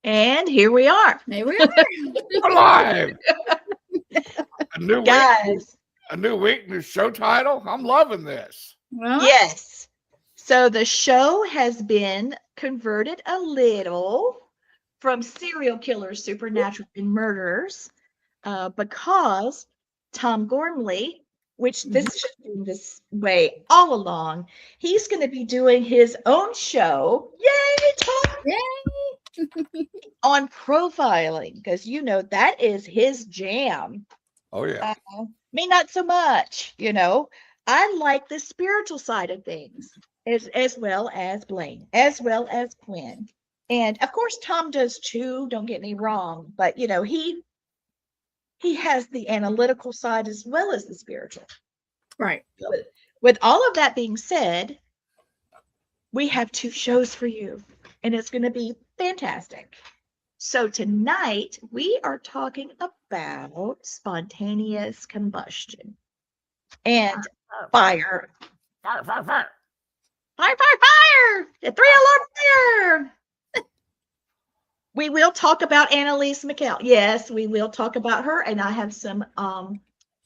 And here we are. There we are. Alive. A new Guys. new show title. I'm loving this. Well, Yes. So the show has been converted a little from serial killers, supernatural, and murderers because Tom Gormley, which this should be this way all along, he's going to be doing his own show. Yay, Tom! yay. On profiling, because that is his jam. Oh yeah. Me not so much. I like the spiritual side of things as well as Blaine, as well as Gwen. And of course Tom does too, don't get me wrong, but he has the analytical side as well as the spiritual. Right. With all of that being said, we have 2 shows for you, and it's going to be fantastic. So tonight we are talking about spontaneous combustion and fire. Fire, fire, fire. Fire, fire, fire! The 3 alarm fire! We will talk about Annalise McCall. Yes, we will talk about her, and I have some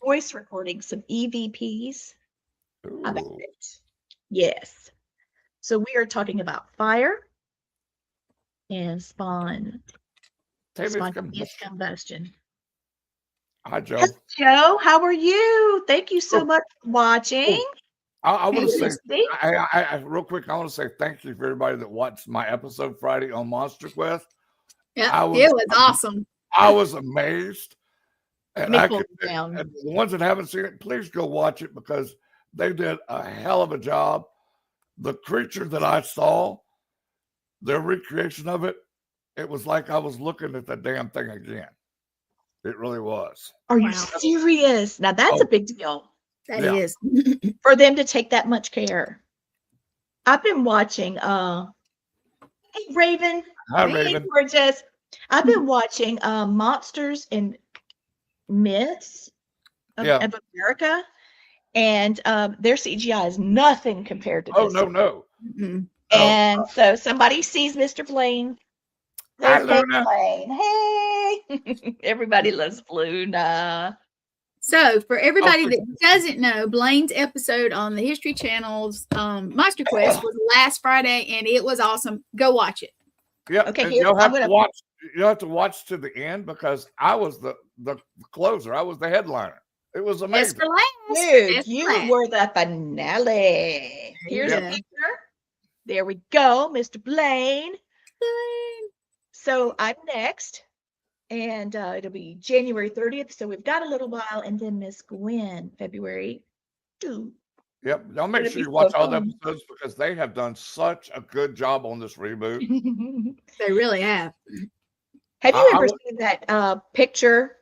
voice recordings, some EVPs about Ooh. it. Yes. So we are talking about fire and spontaneous combustion. Hi, Joe. Hello, Joe, how are you? Thank you so much for watching. I want to say, Misty. I real quick, I want to say thank you for everybody that watched my episode Friday on Monster Quest. Yeah, it was awesome. I was amazed. And Let me pull and it down. the ones that haven't seen it, please go watch it because they did a hell of a job. The creature that I saw, their recreation of it, it was like I was looking at the damn thing again. It really was. Are you Wow. serious? Now that's a big deal That Yeah. is. for them to take that much care. I've been watching hey Raven. Hi, Hey, Raven. gorgeous. I've been watching Monsters and Myths of America, and their CGI is nothing compared to Oh, this. no. Mhm. And so somebody sees Mr. Blaine. Hi, There's Mr. Luna. Blaine. Hey. Everybody loves Luna. So, for everybody that doesn't know, Blaine's episode on the History Channel's Monster Quest was last Friday, and it was awesome. Go watch it. Yeah. Okay, and here, you'll have I'm to gonna- watch. You have to watch to the end because I was the closer. I was the headliner. It was Best amazing. for last. Dude, Best for you last. were the finale. Here's a Yeah. picture. There we go, Mr. Blaine. Blaine. So I'm next, and it'll be January 30th. So we've got a little while, and then Miss Gwen, February 2. Yep. Y'all make It'll sure be you watch so all the fun. episodes because they have done such a good job on this reboot. They really have. Have you I ever would- seen that picture?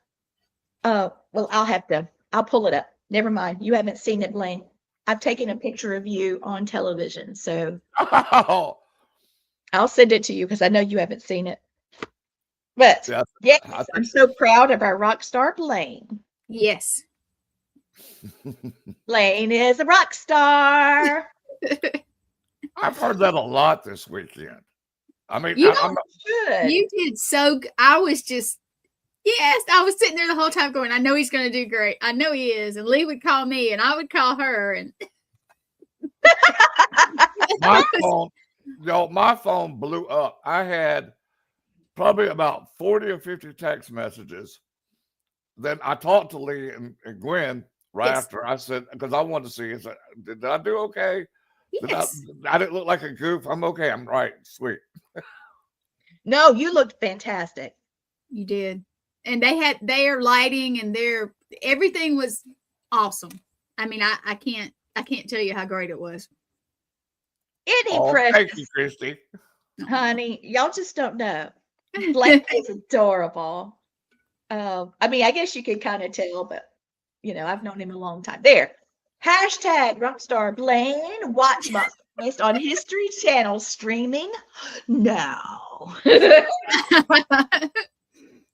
Well, I'll pull it up. Never mind. You haven't seen it, Blaine. I've taken a picture of you on television, so Oh, I'll send it to you because I know you haven't seen it. But yeah, yes, I I'm so proud of our rock star Blaine. Yes. Blaine is a rock star. I've heard that a lot this weekend. I mean, You I'm not, Good. You did so good. I was just, yes, I was sitting there the whole time going, I know he's going to do great. I know he is. And Lee would call me and I would call her. And my phone blew up. I had probably about 40 or 50 text messages. Then I talked to Lee and Gwen right Yes. after. I said, because I wanted to see, I said, did I do okay? yes. I didn't look like a goof. I'm okay. I'm right. Sweet. No, you looked fantastic. You did. And they had their lighting and everything was awesome. I mean, I can't tell you how great it was. Any Oh, thank precious, you, Christy. honey. Y'all just don't know. Blaine is adorable. I mean, I guess you can kind of tell, but I've known him a long time. There. Hashtag Rockstar Blaine. Watch Monster Quest on History Channel streaming now.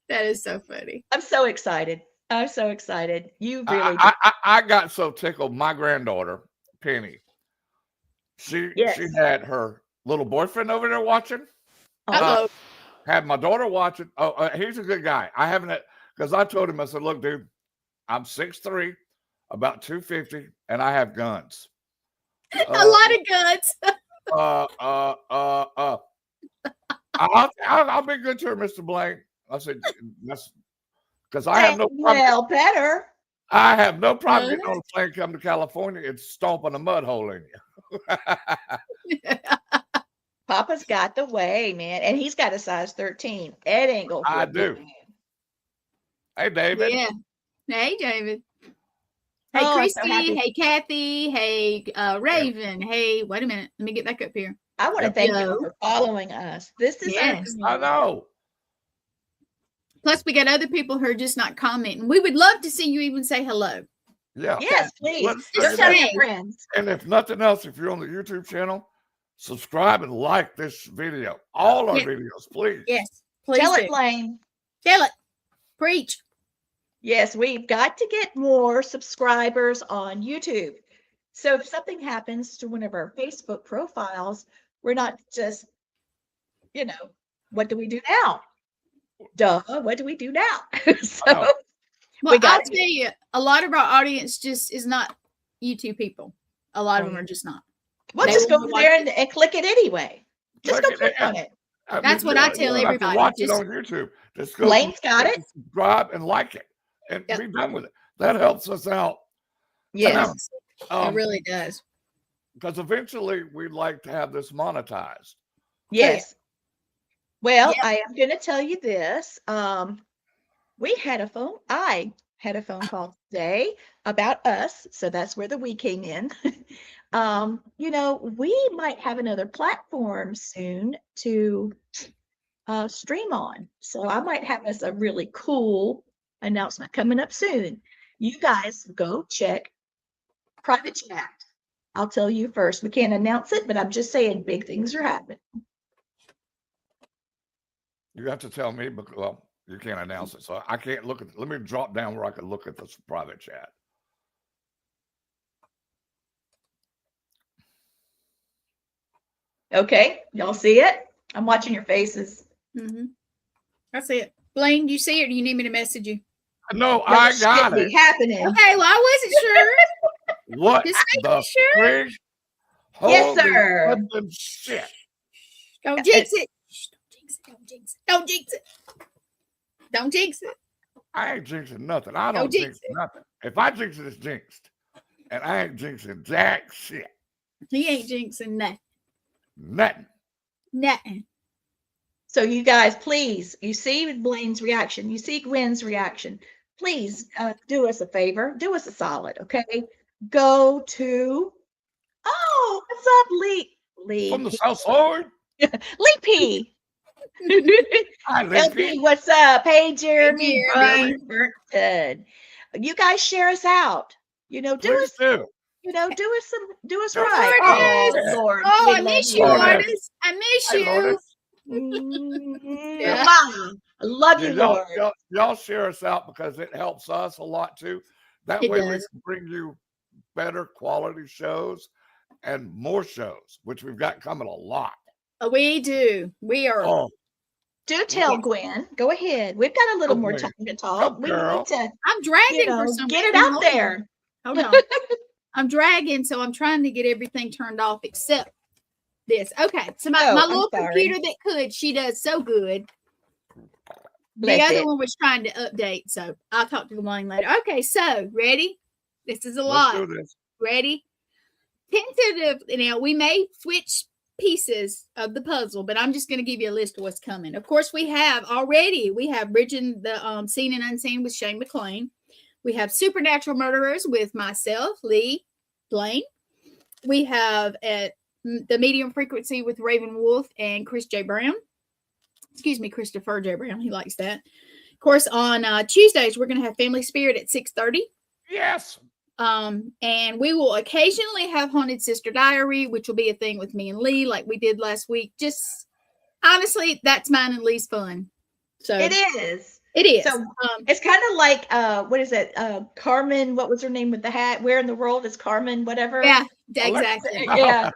That is so funny. I'm so excited. I'm so excited. You really I got so tickled. My granddaughter, Penny, she Yes. had her little boyfriend over there watching. Uh-oh. Had my daughter watch it. Oh, he's a good guy. I haven't, because I told him, I said, look, dude, I'm 6'3", about 250, and I have guns. A lot of guns. I'll be good to her, Mr. Blaine. I said, that's because I have no problem. Well, better. I have no problem getting on a plane, come to California, and stomping a mud hole in you. Papa's got the way, man, and he's got a size 13. It ain't gonna. I do. Hey, David. Yeah. Hey, David. Hey, Christy. Hey, Kathy. Hey, Raven. Hey, wait a minute. Let me get back up here. I want to thank you for following us. This is I know. Plus, we got other people who are just not commenting. We would love to see you even say hello. Yeah. Yes, please. Just tell your friends. And if nothing else, if you're on the YouTube channel, subscribe and like this video. All our videos, please. Yes. Please Tell it, Blaine. Tell it. Preach. Yes, we've got to get more subscribers on YouTube. So if something happens to one of our Facebook profiles, we're not just, what do we do now? Duh, what do we do now? Well, I'll tell you, a lot of our audience just is not YouTube people. A lot of them are just not. Well, just go there and click it anyway. Just go click on it. That's what I tell everybody. Watch it on YouTube. Just go. Blaine's got it. Subscribe and like it, and be done with it. That helps us out. Yes, it really does. Because eventually we'd like to have this monetized. Yes. Well, I am going to tell you this. I had a phone call today about us. So that's where the we came in. We might have another platform soon to stream on. So I might have us a really cool announcement coming up soon. You guys go check private chat. I'll tell you first. We can't announce it, but I'm just saying big things are happening. You have to tell me, because, well, you can't announce it. So I can't look at it. Let me drop down where I can look at this private chat. Okay. Y'all see it? I'm watching your faces. Mm-hmm. I see it. Blaine, do you see it or do you need me to message you? No, I got it. Happening. Okay, well, I wasn't sure. What Just the sure. Yes, sir. Shit. Don't jinx it. Don't jinx it. Don't jinx it. Don't jinx it. I ain't jinxing nothing. I don't jinx nothing. If I jinx it, it's jinxed. And I ain't jinxing jack shit. He ain't jinxing nothing. Nothing. So you guys, please, you see Blaine's reaction. You see Gwen's reaction. Please do us a favor. Do us a solid, okay? Go to, what's up, Lee? From the South Side? Lee P. Hi, Lee LP, P. what's up? Hey, Jeremy. Hey, Burton. You guys share us out. Do us right. Oh, Lord. I miss you, artist. I miss you. I love you, Lord. Y'all share us out because it helps us a lot too. That way we can bring you better quality shows and more shows, which we've got coming a lot. We do. We are. Do tell Gwen. Go ahead. We've got a little more time to talk. We need to. I'm dragging for some. Get it out there. Hold on. I'm dragging, so I'm trying to get everything turned off except this. Okay. So my little computer that could, she does so good. The other one was trying to update, so I'll talk to Blaine later. Okay, so ready? This is a lot. Let's do this. Ready? Tentative. Now we may switch pieces of the puzzle, but I'm just going to give you a list of what's coming. Of course, we have Bridging the Seen and Unseen with Shane McClain. We have Supernatural Murderers with myself, Lee, Blaine. We have at the Medium Frequency with Raven Wolf and Chris J. Brown. Excuse me, Christopher J. Brown. He likes that. Of course, on Tuesdays, we're going to have Family Spirit at 6:30. Yes. And we will occasionally have Haunted Sister Diary, which will be a thing with me and Lee, like we did last week. Just honestly, that's mine and Lee's fun. So it is. It is. So it's kind of like what is it? Carmen, what was her name with the hat? Where in the world is Carmen? Whatever. Yeah, exactly. Yeah.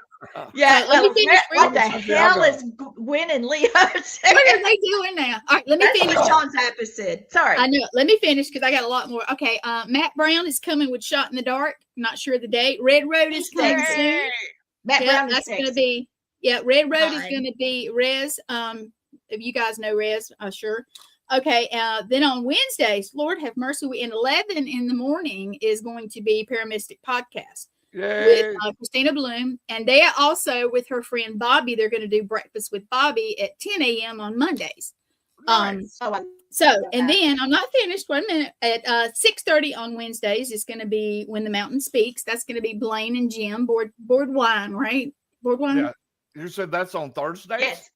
Yeah. let me finish What the reading. hell is Gwen and Leo What are they doing now? All right, let me That's finish. what Sean's opposite. Sorry. I know. Let me finish because I got a lot more. Okay, Matt Brown is coming with Shot in the Dark. Not sure the date. Red Road is coming soon. Matt Yeah, Brown is that's going to sexy. be. Yeah, Red Road is Fine. going to be Rez. If you guys know Rez, sure. Okay, then on Wednesdays, Lord have mercy, in 11 in the morning is going to be Paramystic Podcast with Christina Bloom. And they are also with her friend Bobby. They're going to do Breakfast with Bobby at 10 a.m. on Mondays. Nice. And then I'm not finished. 1 minute. At 6:30 on Wednesdays, it's going to be When the Mountain Speaks. That's going to be Blaine and Jim, board wine, right? Board wine? Yeah. You said that's on Thursdays? Yes.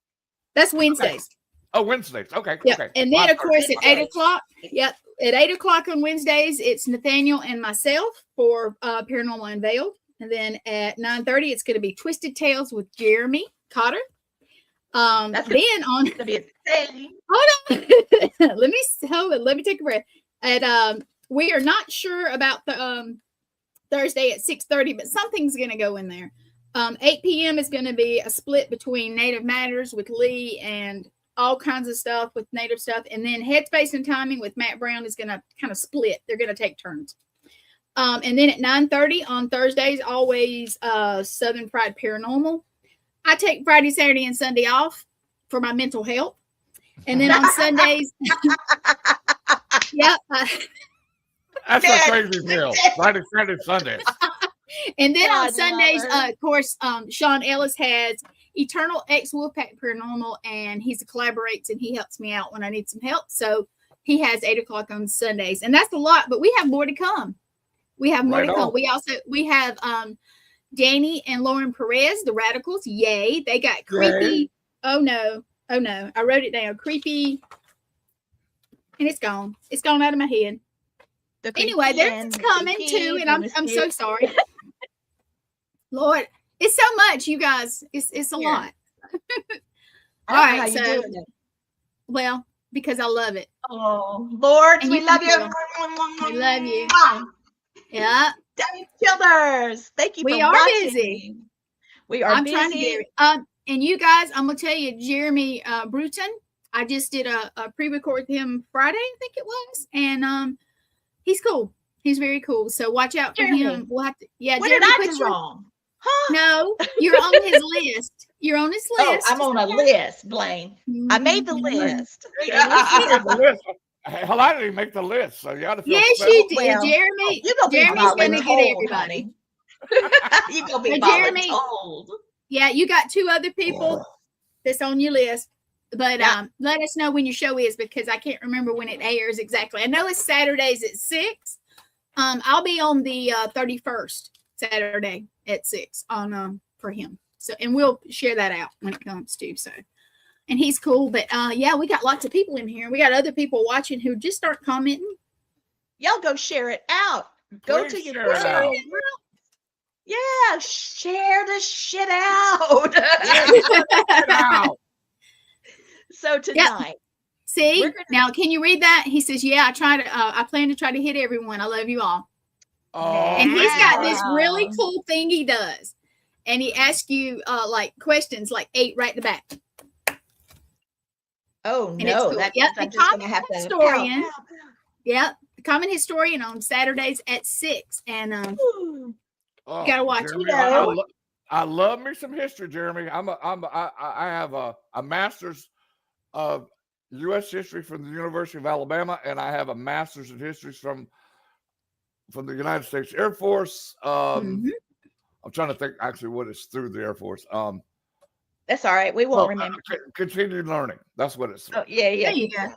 That's Wednesdays. Oh, Wednesdays. Okay. Yeah. Okay. And then, of course, at 8 Thursdays. o'clock, yep, at 8 o'clock on Wednesdays, it's Nathaniel and myself for Paranormal Unveiled. And then at 9:30, it's going to be Twisted Tales with Jeremy Cotter. That's Then on going to be insane. hold on, let me take a breath. At we are not sure about the Thursday at 6:30, but something's going to go in there. 8 p.m. is going to be a split between Native Matters with Lee and all kinds of stuff with Native stuff, and then Headspace and Timing with Matt Brown is going to kind of split. They're going to take turns. And then at 9:30 on Thursdays, always Southern Fried Paranormal. I take Friday, Saturday, and Sunday off for my mental health. And then on Sundays, yeah. That's a crazy deal. Friday, Saturday, Sunday. And then on God, Sundays, Lord. of course, Sean Ellis has Eternal Ex Wolfpack Paranormal, and he collaborates and he helps me out when I need some help. So he has 8 o'clock on Sundays, and that's a lot, but we have more to come. We have more Right to come. on. We have Danny and Lauren Perez, the Radicals. Yay. They got creepy. Yay. Oh no. I wrote it down. Creepy. And it's gone. It's gone out of my head. Anyway, they're coming too, and I'm so sorry. Lord, it's so much, you guys. It's a lot. All right, how you so doing it. well, because I love it. Oh, Lord, And we you love can you. We love you. Yeah, Dave Childers, thank you we for are watching. busy. We are I'm busy. trying to get it. And you guys, I'm gonna tell you, Jeremy Bruton. I just did a pre-record with him Friday, I think it was, and he's cool. He's very cool. So watch out for Jeremy. him. We'll have to. Yeah, What Jeremy, did I put do your- wrong? Huh? No, you're on his list. You're on his Oh, list. I'm on a list, Blaine. I made the list. You made the list. Hell, I didn't even make the list, so you ought to feel Yes, special. you did, Well, Jeremy. You're gonna be Jeremy's gonna get voluntold, everybody. honey. You're gonna be But Jeremy- voluntold. Yeah, you got 2 other people that's on your list. But Yeah. let us know when your show is, because I can't remember when it airs exactly. I know it's Saturdays at 6. I'll be on the 31st Saturday at 6 on for him. So, and we'll share that out when it comes to. So, and he's cool. But yeah, we got lots of people in here. We got other people watching who just aren't commenting. Y'all go share it out. Go Please to your share it out. Yeah, share the shit out. Wow. So tonight, See, We're gonna- now can you read that? He says, "Yeah, I plan to try to hit everyone. I love you all." Oh, And he's got this Wow. really cool thing he does, and he asks you like questions, like 8 right in the back. oh And it's no, cool. that Yep, I'm the just gonna common have to historian. Yep, the Common Historian on Saturdays at 6, and Ooh. oh, gotta watch it. Jeremy, You know. I love me some history, Jeremy. I have a master's of U.S. history from the University of Alabama, and I have a master's in history from the United States Air Force. Mhm. I'm trying to think actually what is through the Air Force. That's all right. We won't Well, remember. continued learning. That's what it's. Oh, yeah. There you go.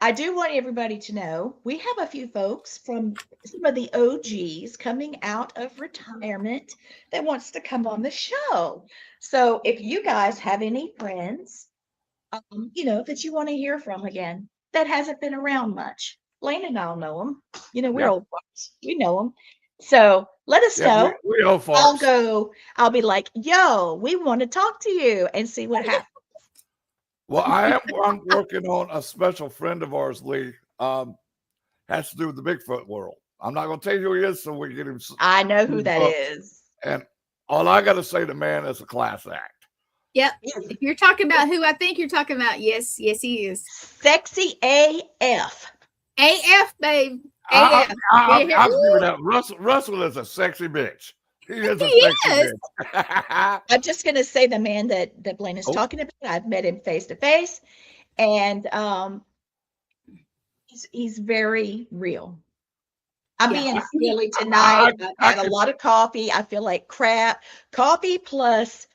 I do want everybody to know we have a few folks from some of the OGs coming out of retirement that wants to come on the show. So if you guys have any friends, that you want to hear from again that hasn't been around much, Blaine and I'll know them. We're Yeah. old folks. We know them. So let us know. We owe I'll folks. I'll be like, yo, we want to talk to you and see what happens. Well, I'm working on a special friend of ours, Lee. Has to do with the Bigfoot world. I'm not going to tell you who he is, so we get him. I know who that Book. is. And all I got to say, the man is a class act. Yep. If you're talking about who I think you're talking about, yes, he is. Sexy AF. AF, babe. I'll AF. give you that. Russell is a sexy bitch. He is a He sexy is. bitch. I'm just going to say the man that Blaine is talking about. I've met him face to face, and he's very real. I'm being silly tonight. I've had a lot of coffee. I feel like crap. Coffee plus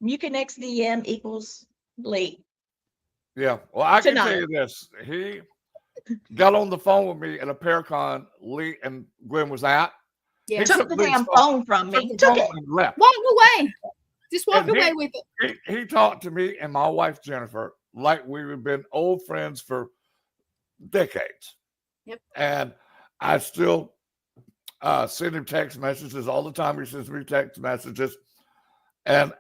Mucinex DM equals bleed. Yeah. Well, I can Tonight. tell you this. He got on the phone with me at a Paracon Lee and Gwen was at. Yeah. He Took the damn phone from me. Took it. And left. Walk away. Just walk And away with it. He talked to me and my wife Jennifer like we've been old friends for decades. Yep. And I still send him text messages all the time. He sends me text messages, and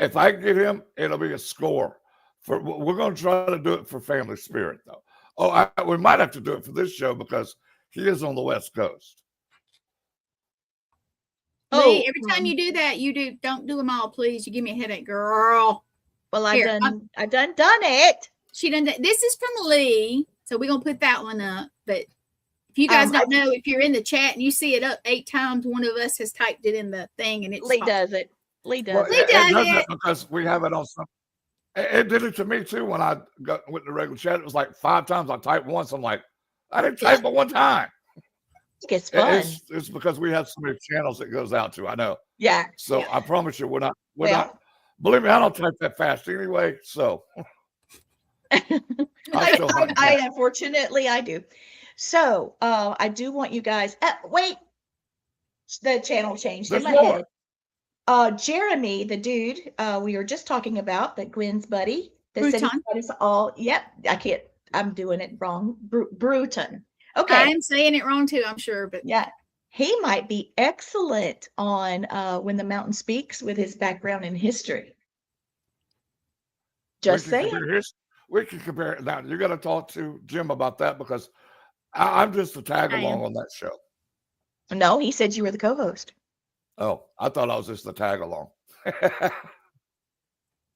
if I get him, it'll be a score. We're going to try to do it for Family Spirit, though. Oh, we might have to do it for this show because he is on the West Coast. Lee, every time you do that, don't do them all, please. You give me a headache, girl. Well, I've done it. She done that. This is from Lee, so we're gonna put that one up. But if you guys don't know, if you're in the chat and you see it up 8 times, one of us has typed it in the thing, and it's Lee does it. Lee does it because we have it on some. It did it to me too when I went to regular chat. It was like 5 times. I typed once. I'm like, I didn't type but one time. It's fun. It's because we have so many channels it goes out to. I know. Yeah. So I promise you, we're not. Believe me, I don't type that fast anyway. So I unfortunately I do. So I do want you guys. Wait, the channel changed in my head. Jeremy, the dude we were just talking about, that Gwen's buddy, that said he us all. Yep, I can't. I'm doing it wrong. Bruton. Okay, I'm saying it wrong too. I'm sure, but yeah, he might be excellent on When the Mountain Speaks with his background in history. Just saying. We can compare it now. You got to talk to Jim about that because I'm just a tag along on that show. No, he said you were the co-host. Oh, I thought I was just the tag along.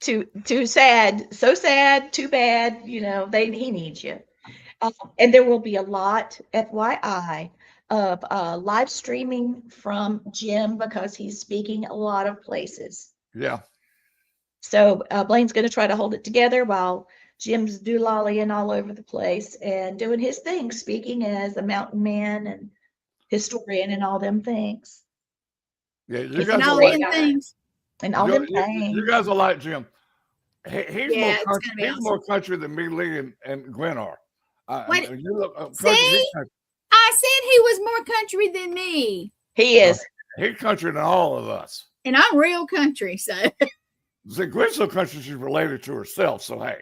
Too sad, so sad, too bad. You know, he needs you. And there will be a lot, FYI, of live streaming from Jim because he's speaking a lot of places. Yeah. So Blaine's going to try to hold it together while Jim's doolollying all over the place and doing his thing, speaking as a mountain man and historian and all them things. Yeah, you guys all them things. And all them things. You guys are like Jim. He's more country than me, Lee, and Gwen are. See? I said he was more country than me. He is. He's country than all of us. And I'm real country, so. See, Gwen's so country she's related to herself, so hey.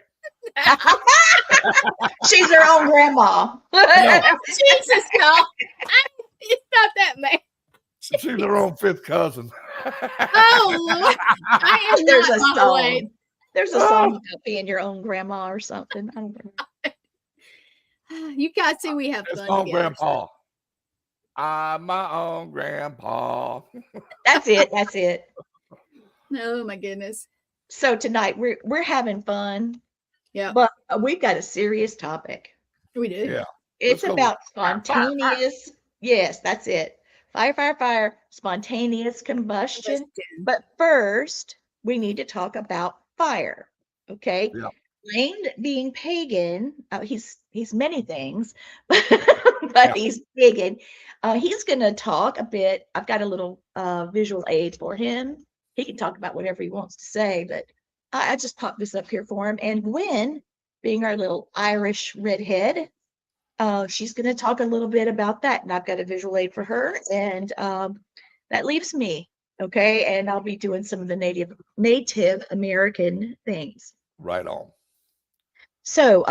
She's her own grandma. No. Jesus, no. It's not that bad. She's her own 5th cousin. Oh, Lord. I am There's not, a song. way. There's a song about being your own grandma or something. I don't know. You guys see we have fun. Own grandpa. I'm my own grandpa. That's it. That's it. Oh my goodness. So tonight we're having fun. Yeah. But we've got a serious topic. We do. Yeah. It's about spontaneous. Yes, that's it. Fire. Spontaneous combustion. But first, we need to talk about fire. Okay. Yeah. Blaine being pagan, he's many things, but he's pagan. He's going to talk a bit. I've got a little visual aid for him. He can talk about whatever he wants to say, but I just popped this up here for him. And Gwen, being our little Irish redhead, she's going to talk a little bit about that. And I've got a visual aid for her. And that leaves me. Okay. And I'll be doing some of the Native American things. Right on. So,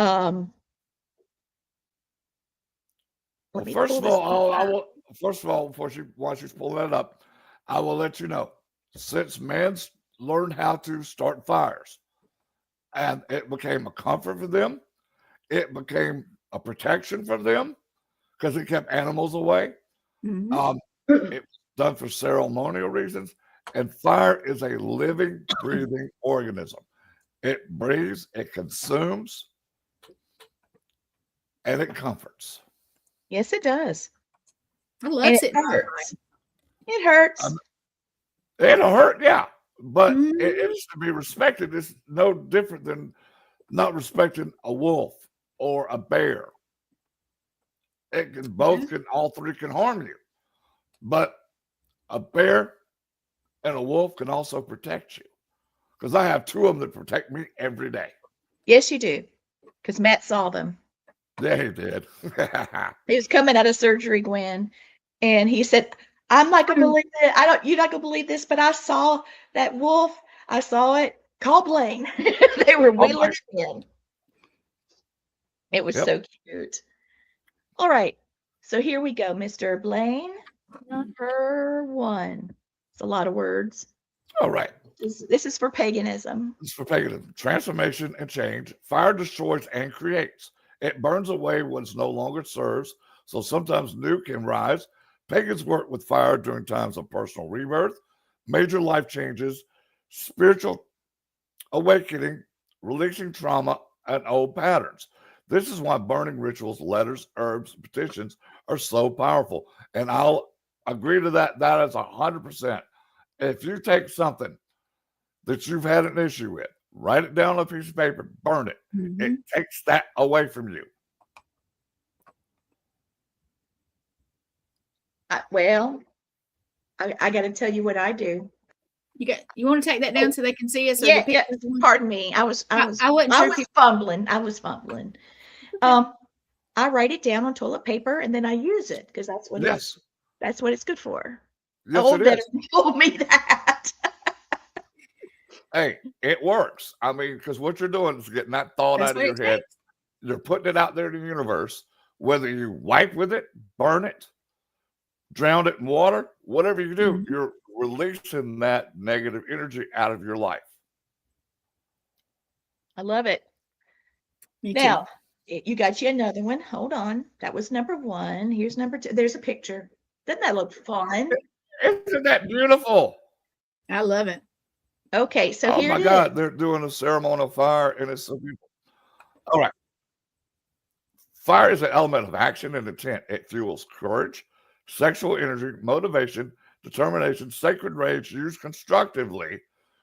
first of all, while she's pulling that up, I will let you know, since man's learned how to start fires, and it became a comfort for them, it became a protection for them because it kept animals away. Mm-hmm. It was done for ceremonial reasons. And fire is a living, breathing organism. It breathes, it consumes, and it comforts. Yes, it does. I And love it sitting by hurts. It hurts. It'll hurt, yeah, but Mhm. it's to be respected. It's no different than not respecting a wolf or a bear. It can all three can harm you, but a bear and a wolf can also protect you. Because I have two of them that protect me every day. Yes, you do. Because Matt saw them. Yeah, he did. He was coming out of surgery, Gwen, and he said, "I'm not gonna believe it. You're not gonna believe this, but I saw that wolf. I saw it. Call Blaine." They were wheeling it in. It was so cute. All right, so here we go, Mr. Blaine. Number 1. It's a lot of words. All right. This is for paganism. It's for paganism. Transformation and change. Fire destroys and creates. It burns away what no longer serves. So sometimes new can rise. Pagans work with fire during times of personal rebirth, major life changes, spiritual awakening, releasing trauma, and old patterns. This is why burning rituals, letters, herbs, petitions are so powerful. And I'll agree to that. That is 100%. If you take something that you've had an issue with, write it down on a piece of paper, burn it. Mhm. It takes that away from you. I got to tell you what I do. You want to take that down so they can see us? Or Yeah, the yeah. pictures? Pardon me. I was wasn't sure if you- fumbling. I was fumbling. I write it down on toilet paper and then I use it because that's what it's good for. Yes, Oh, it better is. told me that. Hey, it works. I mean, because what you're doing is getting that thought That's out of what your it head. takes. You're putting it out there in the universe. Whether you wipe with it, burn it, drown it in water, whatever you do, Mhm. you're releasing that negative energy out of your life. I love it. Me too. Now, you got you another one. Hold on. That was number 1. Here's number 2. There's a picture. Doesn't that look fun? Isn't that beautiful? I love it. Okay, so Oh here my it God, is. they're doing a ceremonial fire and it's so beautiful. All right. Fire is an element of action and intent. It fuels courage, sexual energy, motivation, determination, sacred rage used constructively.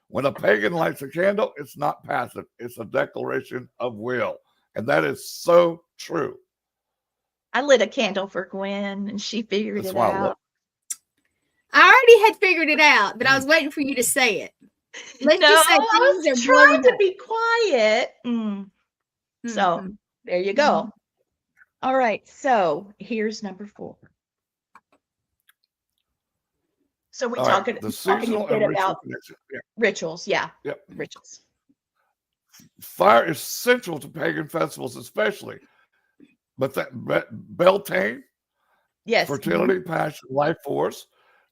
When a pagan lights a candle, it's not passive, it's a declaration of will. And that is so true. I lit a candle for Gwen and she figured That's it why I love out. I already had figured it out, but I was waiting for you to say it. Let's No, just say I things was are trying blowing to up. be quiet. So Mhm. there you go. All right, so here's number 4. So we're All right, talking the a seasonal bit and ritual about connection. Yeah. rituals. Yeah, Yep. rituals. Fire is central to pagan festivals, especially. But Beltane, Yes. fertility, passion, life force,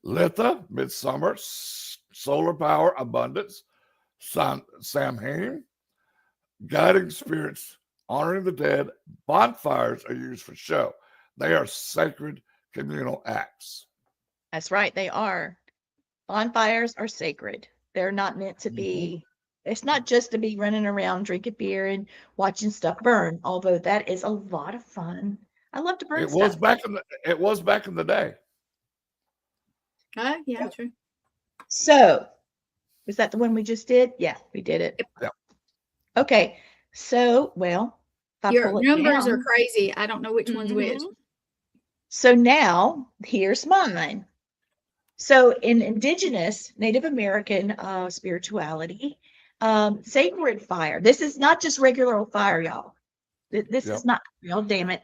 Litha, midsummer, solar power, abundance, Samhain, guiding spirits, honoring the dead. Bonfires are used for show. They are sacred communal acts. That's right. They are. Bonfires are sacred. They're not meant to be, it's not just to be running around drinking beer and watching stuff burn, although that is a lot of fun. I love to burn It was stuff. back in the day. Yeah, true. So, is that the one we just did? Yeah, we did it. Yep. Okay. So, well, if I Your pull it numbers are down. crazy. I don't know which one's which. So now here's mine. So in indigenous Native American spirituality, sacred fire. This is not just regular old fire, y'all. This Yep. is not, oh, damn it.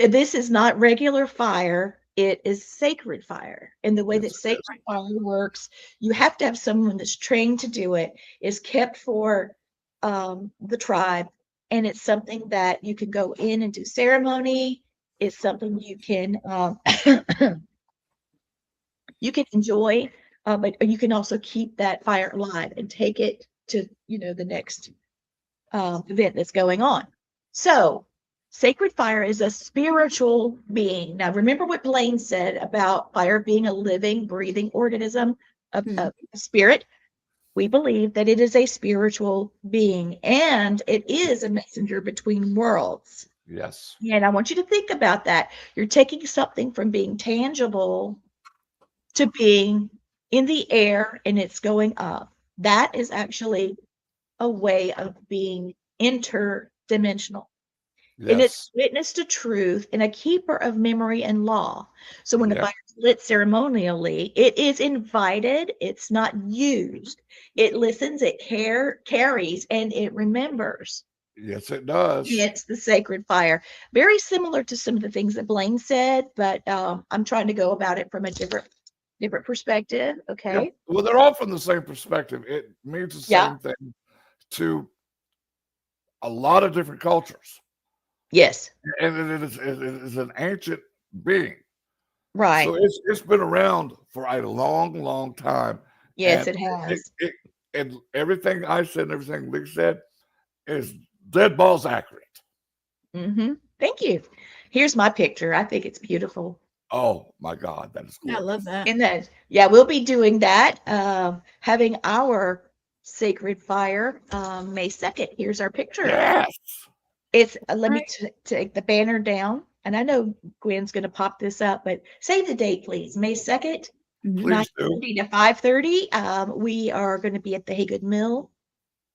This is not regular fire. It is sacred fire. And the way that Yes, it sacred fire works, you have to have someone that's trained to do it, is kept for the tribe. And it's something that you can go in and do ceremony. It's something you can you can enjoy, but you can also keep that fire alive and take it to the next event that's going on. So sacred fire is a spiritual being. Now remember what Blaine said about fire being a living, breathing organism. a spirit. We believe that it is a spiritual being, and it is a messenger between worlds. Yes. And I want you to think about that. You're taking something from being tangible to being in the air, and it's going up. That is actually a way of being interdimensional. And it's Yes. witness to truth and a keeper of memory and law. So when the Yep. fire is lit ceremonially, it is invited, it's not used. It listens, it carries, and it remembers. Yes, it does. It's the sacred fire. Very similar to some of the things that Blaine said, but I'm trying to go about it from a different perspective. Okay. Yep. Well, they're all from the same perspective. It means the Yeah. same thing to a lot of different cultures. Yes. And it is an ancient being. Right. So it's been around for a long, long time. Yes, And it has. and everything I said and everything Lee said is dead balls accurate. Thank you. Here's my picture. I think it's beautiful. Oh my God, that is cool. I love that. And then, yeah, we'll be doing that, having our sacred fire May 2nd. Here's our picture. Yes. It's let me take the banner down. And I know Gwen's going to pop this up, but say the date, please. May 2nd, Please do. 9:30 to 5:30. We are going to be at the Haygood Mill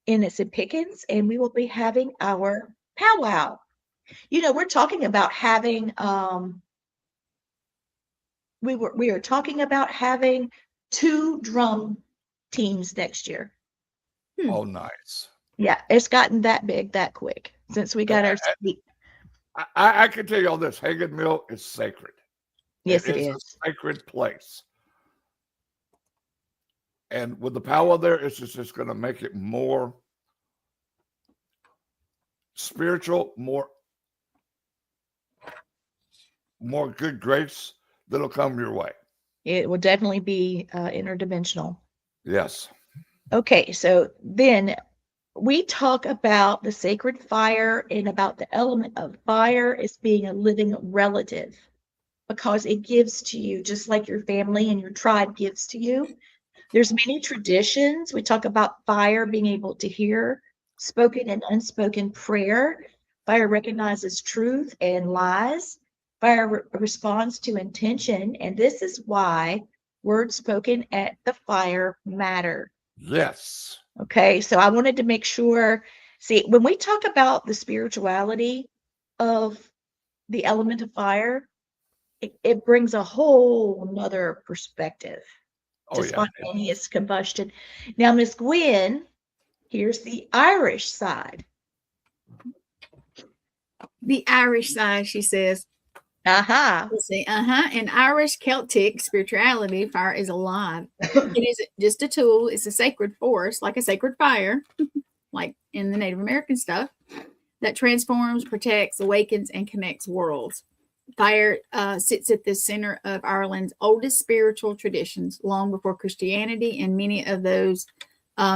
in Pickens, and we will be having our powwow. You know, we're talking about having we are talking about having 2 drum teams next year. Oh, nice. Yeah, it's gotten that big that quick since we got our seat. I can tell you all this. Haygood Mill is sacred. Yes, it is is. a sacred place. And with the power there, it's just going to make it more spiritual, more good grace that'll come your way. It will definitely be interdimensional. Yes. Okay, so then we talk about the sacred fire and about the element of fire as being a living relative because it gives to you just like your family and your tribe gives to you. There's many traditions. We talk about fire being able to hear spoken and unspoken prayer. Fire recognizes truth and lies. Fire responds to intention. And this is why words spoken at the fire matter. Yes. Okay, so I wanted to make sure. See, when we talk about the spirituality of the element of fire, it brings a whole nother perspective to Oh, yeah. spontaneous combustion. Now, Miss Gwen, here's the Irish side. The Irish side, she says. Let's see. In Irish Celtic spirituality, fire is alive. It is just a tool. It's a sacred force, like a sacred fire, like in the Native American stuff, that transforms, protects, awakens, and connects worlds. Fire sits at the center of Ireland's oldest spiritual traditions, long before Christianity, and many of those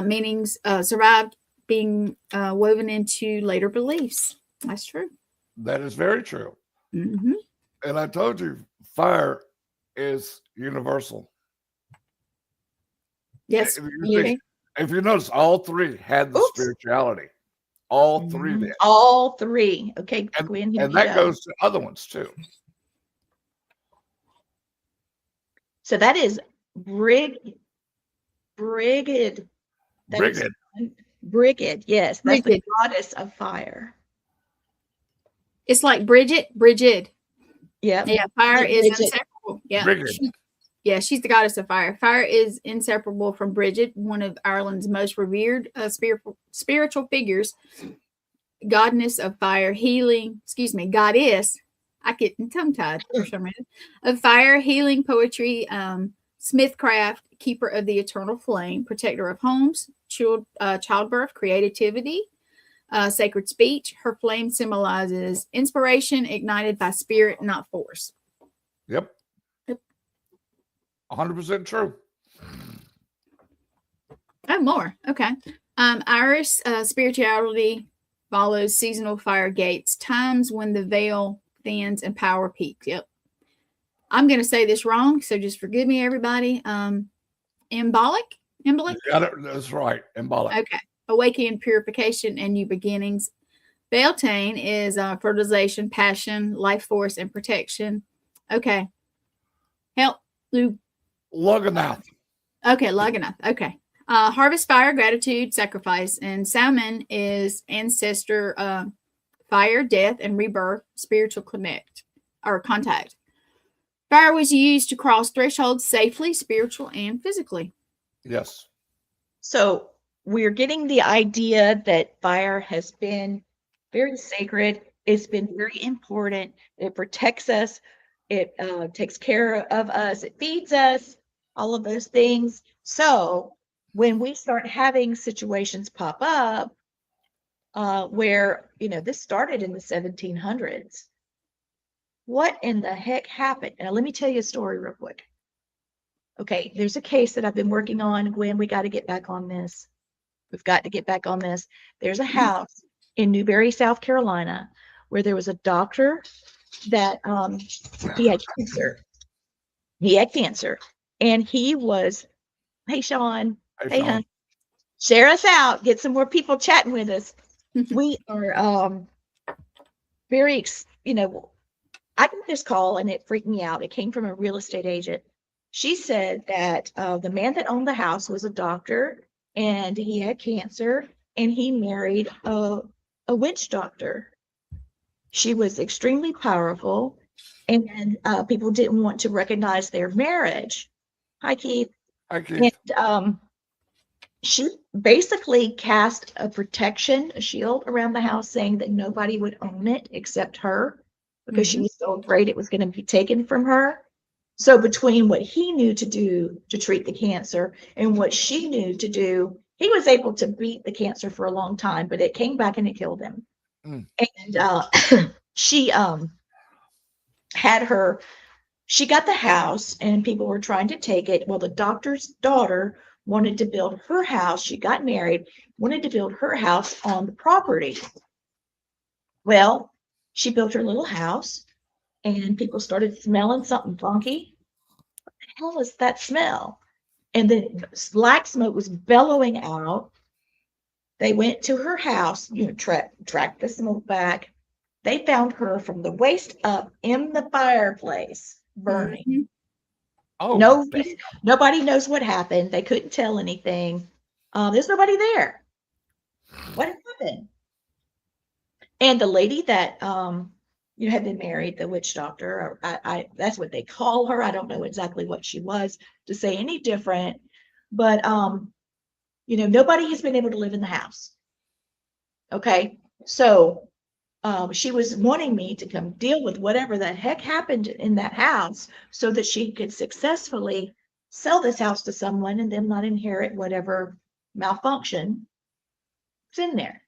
meanings survived being woven into later beliefs. That's true. That is very true. Mm-hmm. And I told you, fire is universal. Yes. If you notice, all three had the spirituality. All three did. All three. Okay, Gwen. And that goes to other ones too. So that is Brigid. Brigid. Brigid, yes. That's the goddess of fire. It's like Brigid. Yeah. Yeah, fire is inseparable. Yeah. She's the goddess of fire. Fire is inseparable from Brigid, one of Ireland's most revered spiritual figures. Goddess of fire, goddess. I get tongue-tied for some reason. Of fire, healing, poetry, smithcraft, keeper of the eternal flame, protector of homes, childbirth, creativity, sacred speech. Her flame symbolizes inspiration ignited by spirit, not force. Yep. 100% true. Oh, more. Okay. Irish spirituality follows seasonal fire gates, times when the veil thins and power peaks. Yep. I'm going to say this wrong, so just forgive me, everybody. Embolic? Embolic? You got it. That's right. Embolic. Okay. Awakening, purification, and new beginnings. Beltane is fertilization, passion, life force, and protection. Okay. Help. Luganath. Okay, Luganath. Okay. Harvest fire, gratitude, sacrifice. And Salmon is ancestor, fire, death, and rebirth, spiritual contact. Fire was used to cross thresholds safely, spiritual and physically. Yes. So we're getting the idea that fire has been very sacred. It's been very important. It protects us. It takes care of us. It feeds us, all of those things. So when we start having situations pop up where, this started in the 1700s, what in the heck happened? Now, let me tell you a story real quick. Okay, there's a case that I've been working on. Gwen, we got to get back on this. We've got to get back on this. There's a house in Newberry, South Carolina, where there was a doctor that he had cancer. He had cancer. And he was, hey, Sean. Hey, Sean. hon. Share us out. Get some more people chatting with us. We are very, I got this call and it freaked me out. It came from a real estate agent. She said that the man that owned the house was a doctor and he had cancer and he married a witch doctor. She was extremely powerful and people didn't want to recognize their marriage. Hi, Keith. Hi, Keith. And she basically cast a protection, a shield around the house saying that nobody would own it except her because she was so afraid it was going to be taken from her. So between what he knew to do to treat the cancer and what she knew to do, he was able to beat the cancer for a long time, but it came back and it killed him. And she she got the house and people were trying to take it. Well, the doctor's daughter wanted to build her house. She got married, wanted to build her house on the property. Well, she built her little house and people started smelling something funky. What the hell is that smell? And then black smoke was bellowing out. They went to her house, tracked the smoke back. They found her from the waist up in the fireplace, burning. Oh, nobody knows what happened. They couldn't tell anything. There's nobody there. What happened? And the lady that had been married, the witch doctor, or that's what they call her. I don't know exactly what she was to say any different, but nobody has been able to live in the house. Okay, so she was wanting me to come deal with whatever the heck happened in that house so that she could successfully sell this house to someone and then not inherit whatever malfunction is in there.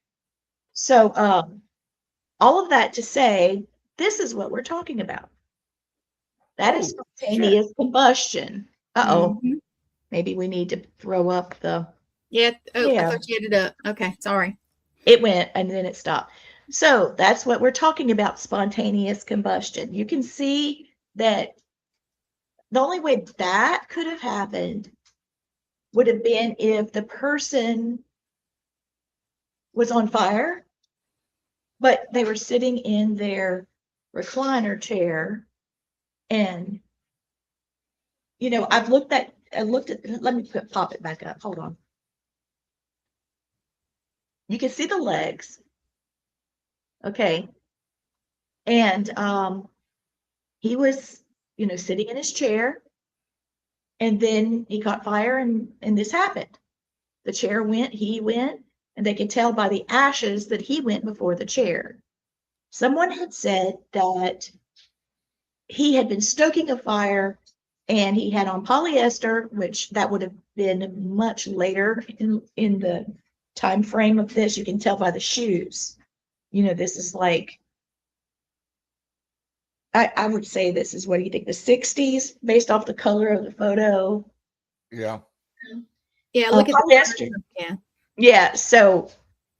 So all of that to say, this is what we're talking about. That is spontaneous combustion. Maybe we need to throw up the. Yeah. Oh, yeah. I thought you had it up. Okay, sorry. It went and then it stopped. So that's what we're talking about, spontaneous combustion. You can see that the only way that could have happened would have been if the person was on fire, but they were sitting in their recliner chair. And, I looked at, let me pop it back up. Hold on. You can see the legs. Okay. And he was, sitting in his chair. And then he caught fire and this happened. The chair went, he went, and they could tell by the ashes that he went before the chair. Someone had said that he had been stoking a fire and he had on polyester, which that would have been much later in the time frame of this. You can tell by the shoes. This is like, I would say this is, what do you think, the 60s, based off the color of the photo? Yeah. Yeah, look at polyester. Yeah, so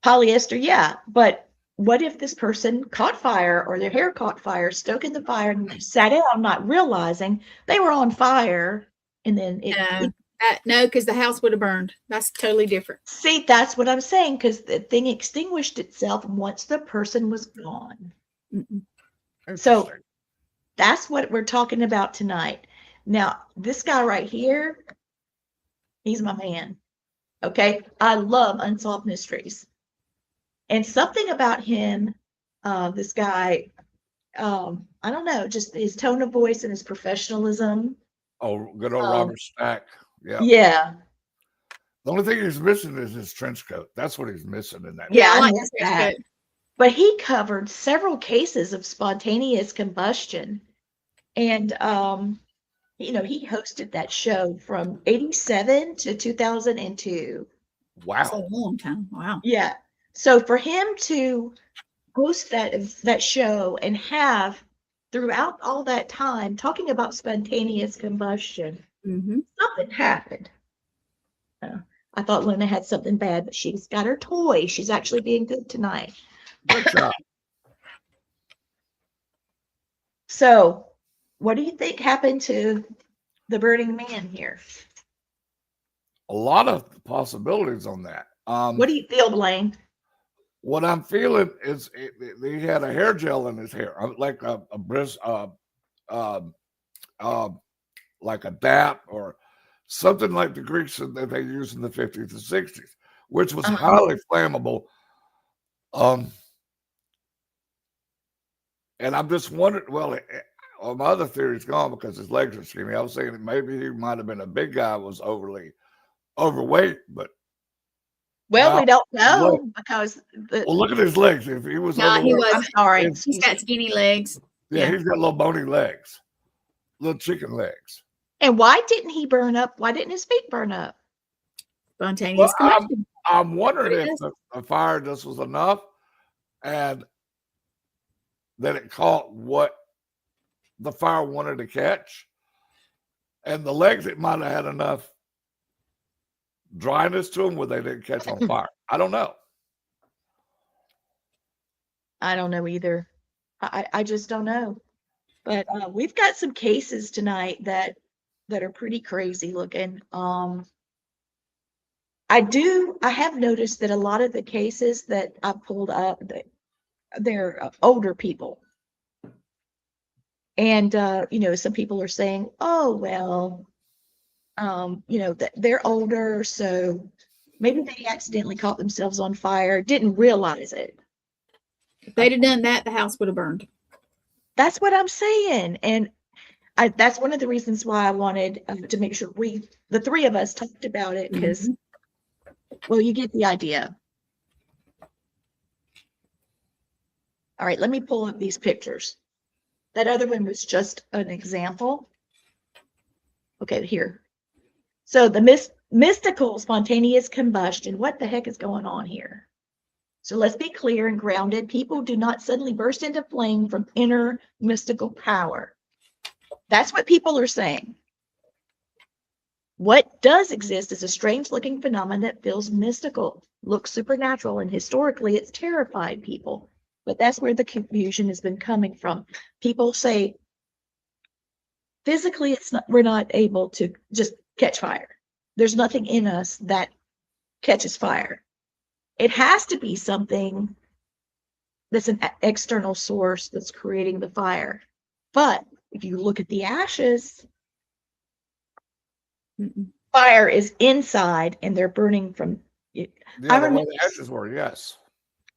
polyester, yeah. But what if this person caught fire or their hair caught fire, stoking the fire, and sat down not realizing they were on fire, and then it No, because the house would have burned. That's totally different. See, that's what I'm saying, because the thing extinguished itself once the person was gone. Mm-mm. So Interesting. that's what we're talking about tonight. Now, this guy right here, he's my man. Okay. I love unsolved mysteries. And something about him, this guy, I don't know, just his tone of voice and his professionalism. Oh, good old Um, Robert Stack. Yeah. Yeah. The only thing he's missing is his trench coat. That's what he's missing in that. Yeah, I I like missed that. that. But he covered several cases of spontaneous combustion. And he hosted that show from 87 to 2002. That's a Wow. long time. Wow. Yeah. So for him to host that show and have throughout all that time talking about spontaneous combustion, Mm-hmm. something happened. I thought Luna had something bad, but she's got her toy. She's actually being good tonight. Good job. So, what do you think happened to the Burning Man here? A lot of possibilities on that. What do you feel, Blaine? What I'm feeling is he had a hair gel in his hair, like a like a DAP or something like the Greeks that they used in the 50s and 60s, which was highly flammable. And I'm just wondering, well, my other theory's gone because his legs are skinny. I was thinking that maybe he might have been a big guy, was overly overweight, but Well, wow, we don't his legs. know because Well, look at his legs. If he was No, he overweight, I'm wasn't. sorry. It's- He's got skinny legs. yeah, Yeah. he's got little bony legs, little chicken legs. And why didn't he burn up? Why didn't his feet burn up? Spontaneous Well, combustion. I'm wondering if Yes. the fire just was enough and that it caught what the fire wanted to catch. And the legs, it might have had enough dryness to them where they didn't catch on fire. I don't know. I don't know either. I just don't know. But we've got some cases tonight that are pretty crazy looking. I have noticed that a lot of the cases that I pulled up, they're older people. And some people are saying, oh, well, that they're older, so maybe they accidentally caught themselves on fire, didn't realize it. If they'd have done that, the house would have burned. That's what I'm saying. And that's one of the reasons why I wanted to make sure the three of us talked about it, because, well, you get the idea. All right, let me pull up these pictures. That other one was just an example. Okay, here. So the mystical spontaneous combustion, what the heck is going on here? So let's be clear and grounded. People do not suddenly burst into flame from inner mystical power. That's what people are saying. What does exist is a strange looking phenomenon that feels mystical, looks supernatural, and historically it's terrified people. But that's where the confusion has been coming from. People say physically we're not able to just catch fire. There's nothing in us that catches fire. It has to be something that's an external source that's creating the fire. But if you look at the ashes, fire is inside and they're burning from it. Yeah, the way the ashes were, yes.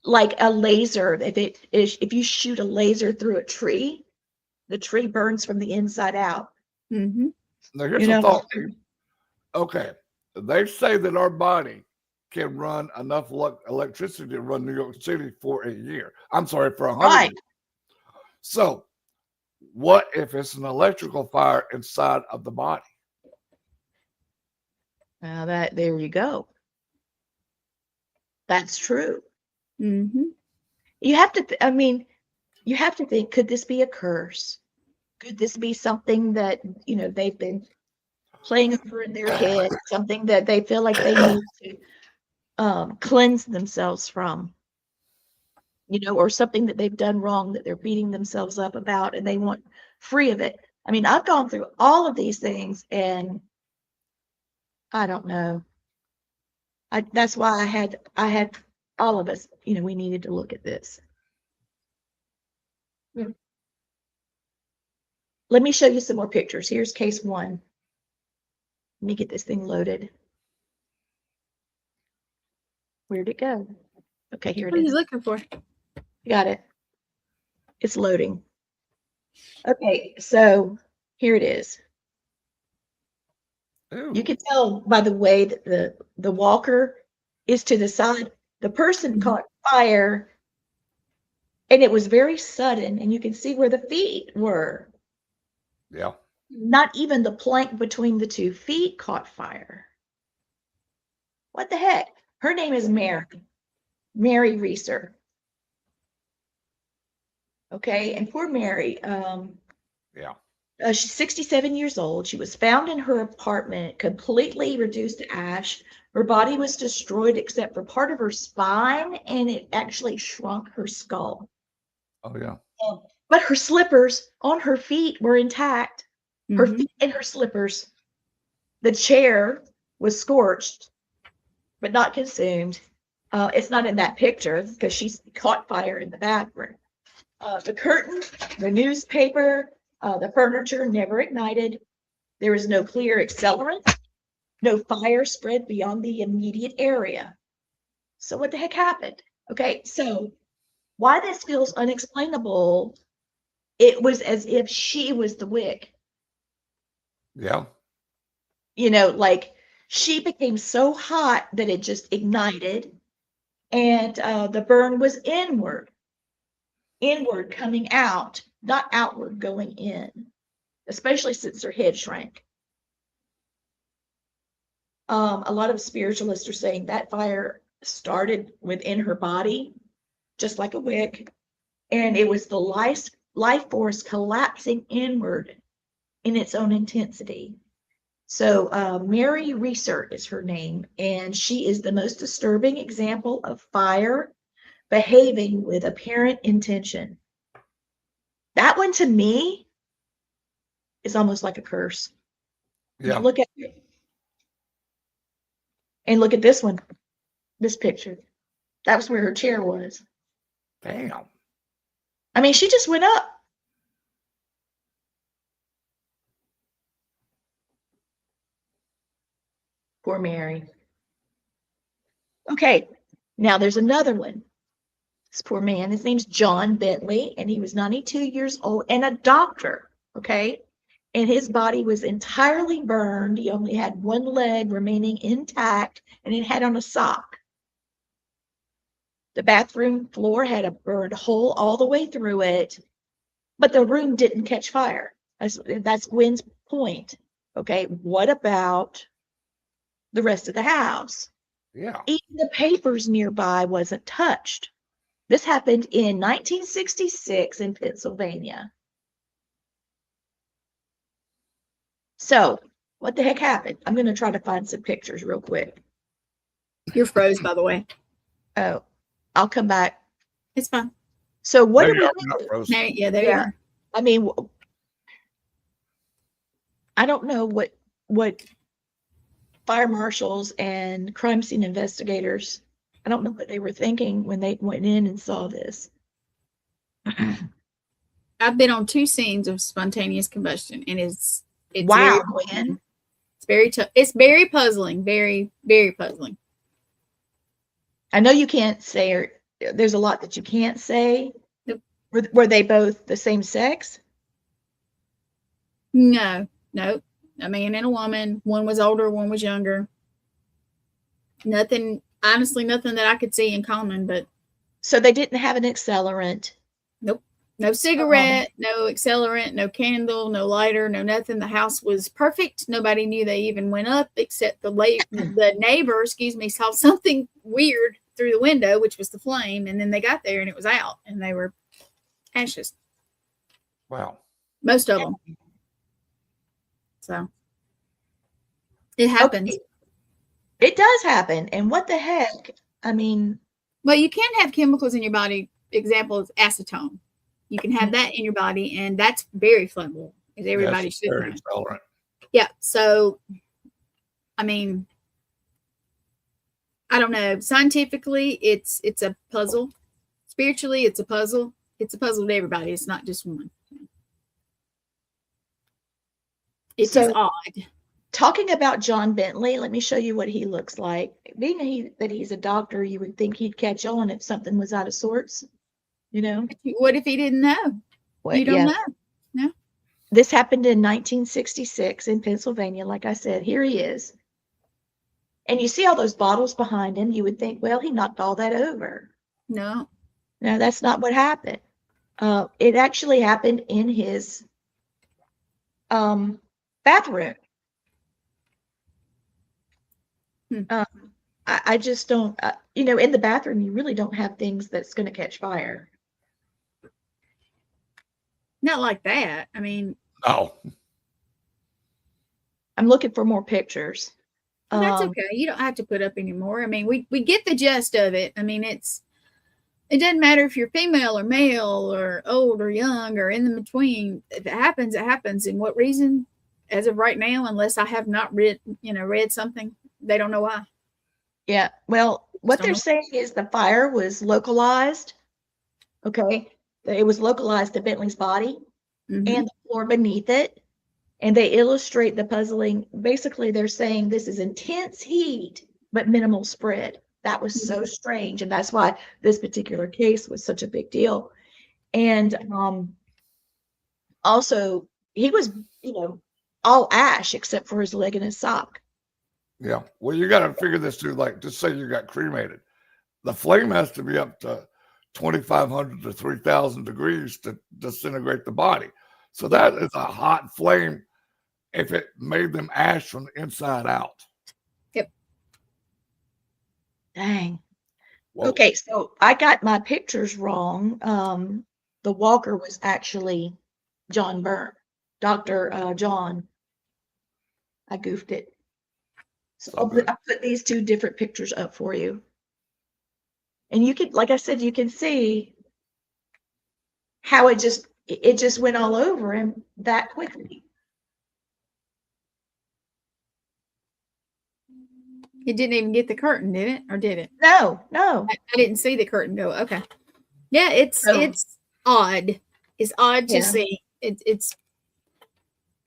Like a laser, if you shoot a laser through a tree, the tree burns from the inside out. Mm-hmm. Now here's a thought. Okay, they say that our body can run enough electricity to run New York City for a year. I'm sorry, for 100 years. So what if it's an electrical fire inside of the body? Now there you go. That's true. Mm-hmm. You have to, you have to think, could this be a curse? Could this be something that, they've been playing over in their head, something that they feel like they need to cleanse themselves from, or something that they've done wrong that they're beating themselves up about and they want free of it. I've gone through all of these things and I don't know. That's why I had all of us, we needed to look at this. Let me show you some more pictures. Here's case 1. Let me get this thing loaded. Where'd it go? Okay, here it What are you is. looking for? Got it. It's loading. Okay, so here it is. Ooh. You can tell by the way that the walker is to the side. The person caught fire, and it was very sudden, and you can see where the feet were. Yeah. Not even the plank between the 2 feet caught fire. What the heck? Her name is Mary Reeser. Okay, and poor Mary, Yeah. she's 67 years old. She was found in her apartment, completely reduced to ash. Her body was destroyed except for part of her spine, and it actually shrunk her skull. Oh yeah. But her slippers on her feet were intact. Her Mhm. feet and her slippers. The chair was scorched, but not consumed. It's not in that picture because she's caught fire in the bathroom. The curtain, the newspaper, the furniture never ignited. There was no clear accelerant. No fire spread beyond the immediate area. So what the heck happened? Okay, so why this feels unexplainable, it was as if she was the wick. Yeah. Like she became so hot that it just ignited, and the burn was inward coming out, not outward going in, especially since her head shrank. A lot of spiritualists are saying that fire started within her body, just like a wick, and it was the life force collapsing inward in its own intensity. So Mary Reeser is her name, and she is the most disturbing example of fire behaving with apparent intention. That one to me is almost like a curse. Yeah. Now look at it. And look at this one, this picture. That was where her chair was. Damn. I mean, she just went up. Poor Mary. Okay, now there's another one. This poor man, his name's John Bentley, and he was 92 years old and a doctor, okay? And his body was entirely burned. He only had one leg remaining intact, and it had on a sock. The bathroom floor had a burned hole all the way through it, but the room didn't catch fire. That's Gwen's point. Okay, what about the rest of the house? Yeah. Even the papers nearby wasn't touched. This happened in 1966 in Pennsylvania. So, what the heck happened? I'm going to try to find some pictures real quick. You're froze, by the way. Oh, I'll come back. It's fine. So, what There do you we are, not do? frozen. There you are. I mean, I don't know what fire marshals and crime scene investigators, I don't know what they were thinking when they went in and saw this. I've been on 2 scenes of spontaneous combustion, and it's Wow, very, Gwen. it's very puzzling, very, very puzzling. I know you can't say, or there's a lot that you can't say. Nope. Were they both the same sex? No, a man and a woman. One was older, one was younger. Honestly, nothing that I could see in common, but So they didn't have an accelerant. nope. No cigarette, no accelerant, no candle, no lighter, no nothing. The house was perfect. Nobody knew they even went up, except the neighbor, saw something weird through the window, which was the flame, and then they got there and it was out, and they were ashes. Wow. Most of them. So it happens. Okay. It does happen. And what the heck? I mean, well, you can have chemicals in your body. Example is acetone. You can have that in your body, and that's very flammable, as everybody should know. Accelerant. Yeah. So I mean, I don't know. Scientifically, it's a puzzle. Spiritually, it's a puzzle. It's a puzzle to everybody. It's not just one. It's just So odd. talking about John Bentley, let me show you what he looks like. Being that he's a doctor, you would think he'd catch on if something was out of sorts, you know? What if he didn't know? What, You don't yeah. know. No. This happened in 1966 in Pennsylvania. Like I said, here he is. And you see all those bottles behind him. You would think, well, he knocked all that over. No. No, that's not what happened. It actually happened in his bathroom. I just don't, in the bathroom, you really don't have things that's going to catch fire. Not like that. I mean, No. I'm looking for more pictures. that's okay. You don't have to put up any more. I mean, we get the gist of it. I mean, it doesn't matter if you're female or male or old or young or in the between. If it happens, it happens. And what reason? As of right now, unless I have not read something, they don't know why. Yeah. Well, what they're saying is the fire was localized. Okay. It was localized to Bentley's body and the floor beneath it. And they illustrate the puzzling. Basically, they're saying this is intense heat, but minimal spread. That was so strange. And that's why this particular case was such a big deal. And also, he was, all ash except for his leg and his sock. Yeah. Well, you got to figure this too. Like, just say you got cremated. The flame has to be up to 2,500 to 3,000 degrees to disintegrate the body. So that is a hot flame if it made them ash from the inside out. Yep. Dang. Whoa. Okay, so I got my pictures wrong. The walker was actually John Byrne, Dr. John. I goofed it. So I'll put these two different pictures up for you. And you can, like I said, you can see how it just went all over him that quickly. It didn't even get the curtain, did it? Or did it? No. I didn't see the curtain go. Okay. Yeah, it's odd. It's odd to see. It is.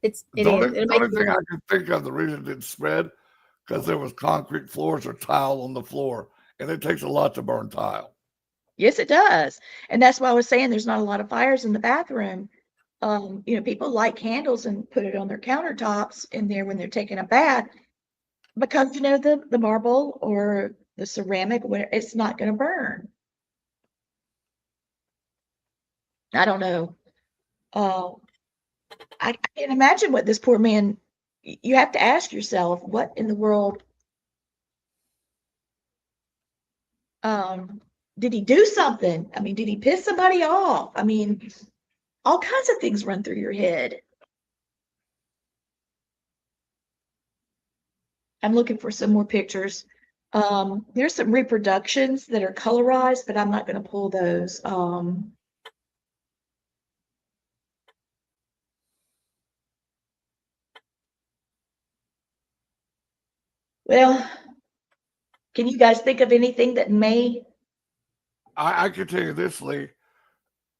The only thing I can think of, the reason it didn't spread, because there was concrete floors or tile on the floor, and it takes a lot to burn tile. Yes, it does. And that's why I was saying there's not a lot of fires in the bathroom. People light candles and put it on their countertops in there when they're taking a bath, because the marble or the ceramic, where it's not going to burn. I don't know. I can't imagine what this poor man. You have to ask yourself, what in the world? Did he do something? I mean, did he piss somebody off? I mean, all kinds of things run through your head. I'm looking for some more pictures. There's some reproductions that are colorized, but I'm not going to pull those. Well, can you guys think of anything that may? I can tell you this, Lee.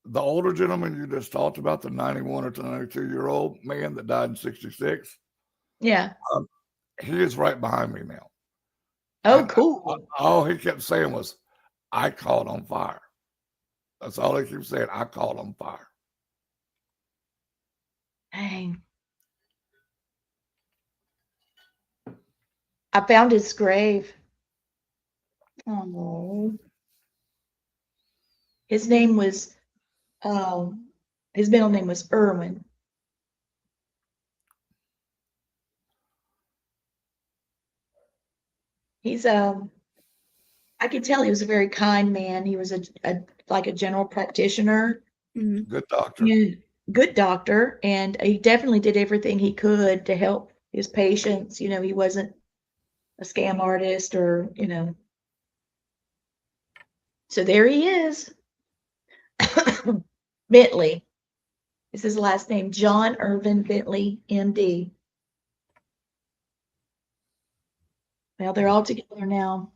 The older gentleman you just talked about, the 91 or 92-year-old man that died in 66. Yeah. He is right behind me now. Oh, cool. All he kept saying was, I caught on fire. That's all he keeps saying. I caught on fire. Dang. I found his grave. Oh. His name was, his middle name was Irwin. He's I could tell he was a very kind man. He was like a general practitioner. Good doctor. Good doctor, and he definitely did everything he could to help his patients. He wasn't a scam artist or. So there he is. Bentley is his last name, John Irvin Bentley, MD. Well, they're all together now.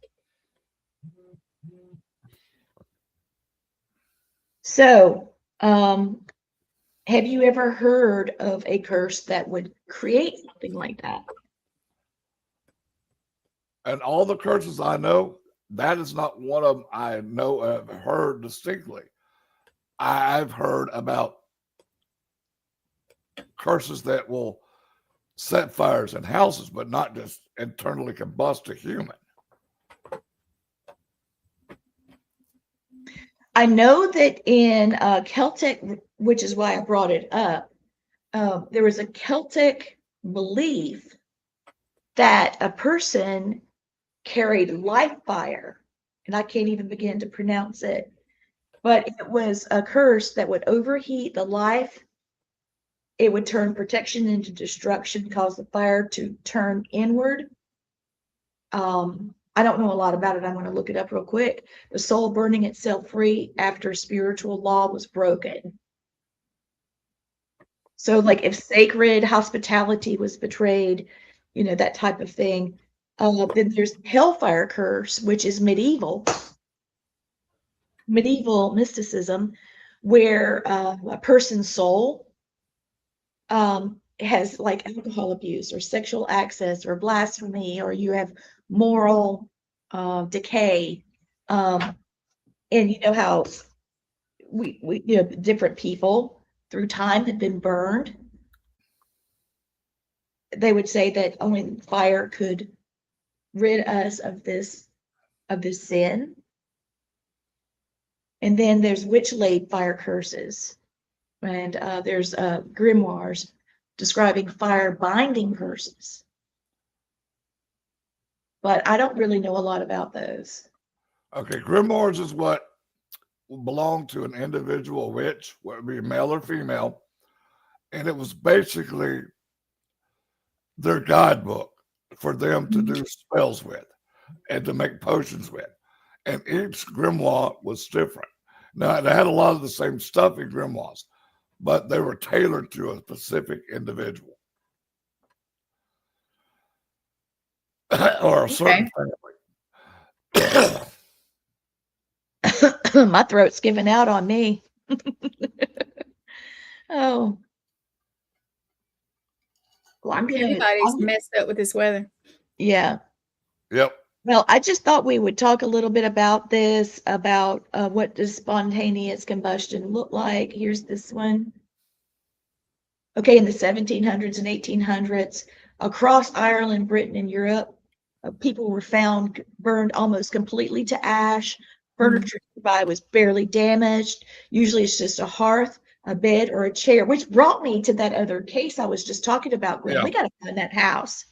So, have you ever heard of a curse that would create something like that? And all the curses I know, that is not one of them I know of heard distinctly. I've heard about curses that will set fires in houses, but not just internally combust a human. I know that in Celtic, which is why I brought it up, there was a Celtic belief that a person carried life fire, and I can't even begin to pronounce it, but it was a curse that would overheat the life. It would turn protection into destruction, cause the fire to turn inward. I don't know a lot about it. I'm going to look it up real quick. The soul burning itself free after spiritual law was broken. So, like if sacred hospitality was betrayed, that type of thing. Then there's hellfire curse, which is medieval mysticism, where a person's soul has like alcohol abuse or sexual access or blasphemy, or you have moral decay. And you know how we different people through time have been burned. They would say that only fire could rid us of this sin. And then there's witch-laid fire curses, and there's grimoires describing fire binding curses. But I don't really know a lot about those. Okay, grimoires is what belonged to an individual witch, whether it be male or female, and it was basically their guidebook for them to do spells with and to make potions with. And each grimoire was different. Now, they had a lot of the same stuff in grimoires, but they were tailored to a specific individual or a certain family. My throat's giving out on me. Oh. Well, Everybody's messed up with this weather. Yeah. Yep. Well, I just thought we would talk a little bit about this, about what does spontaneous combustion look like. Here's this one. Okay, in the 1700s and 1800s, across Ireland, Britain, and Europe, people were found burned almost completely to ash. Furniture nearby was barely damaged. Usually it's just a hearth, a bed, or a chair, which brought me to that other case I was just talking about, Gwen. Yeah. We got to find that house.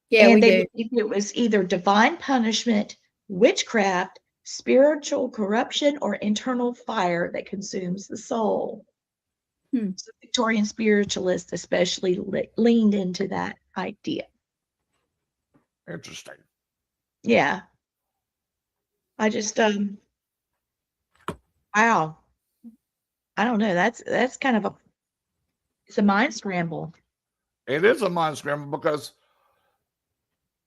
Yeah, And we they do. believed it was either divine punishment, witchcraft, spiritual corruption, or internal fire that consumes the soul. So Victorian spiritualists especially leaned into that idea. Interesting. Yeah. I just wow. I don't know. That's kind of it's a mind scramble. It is a mind scramble because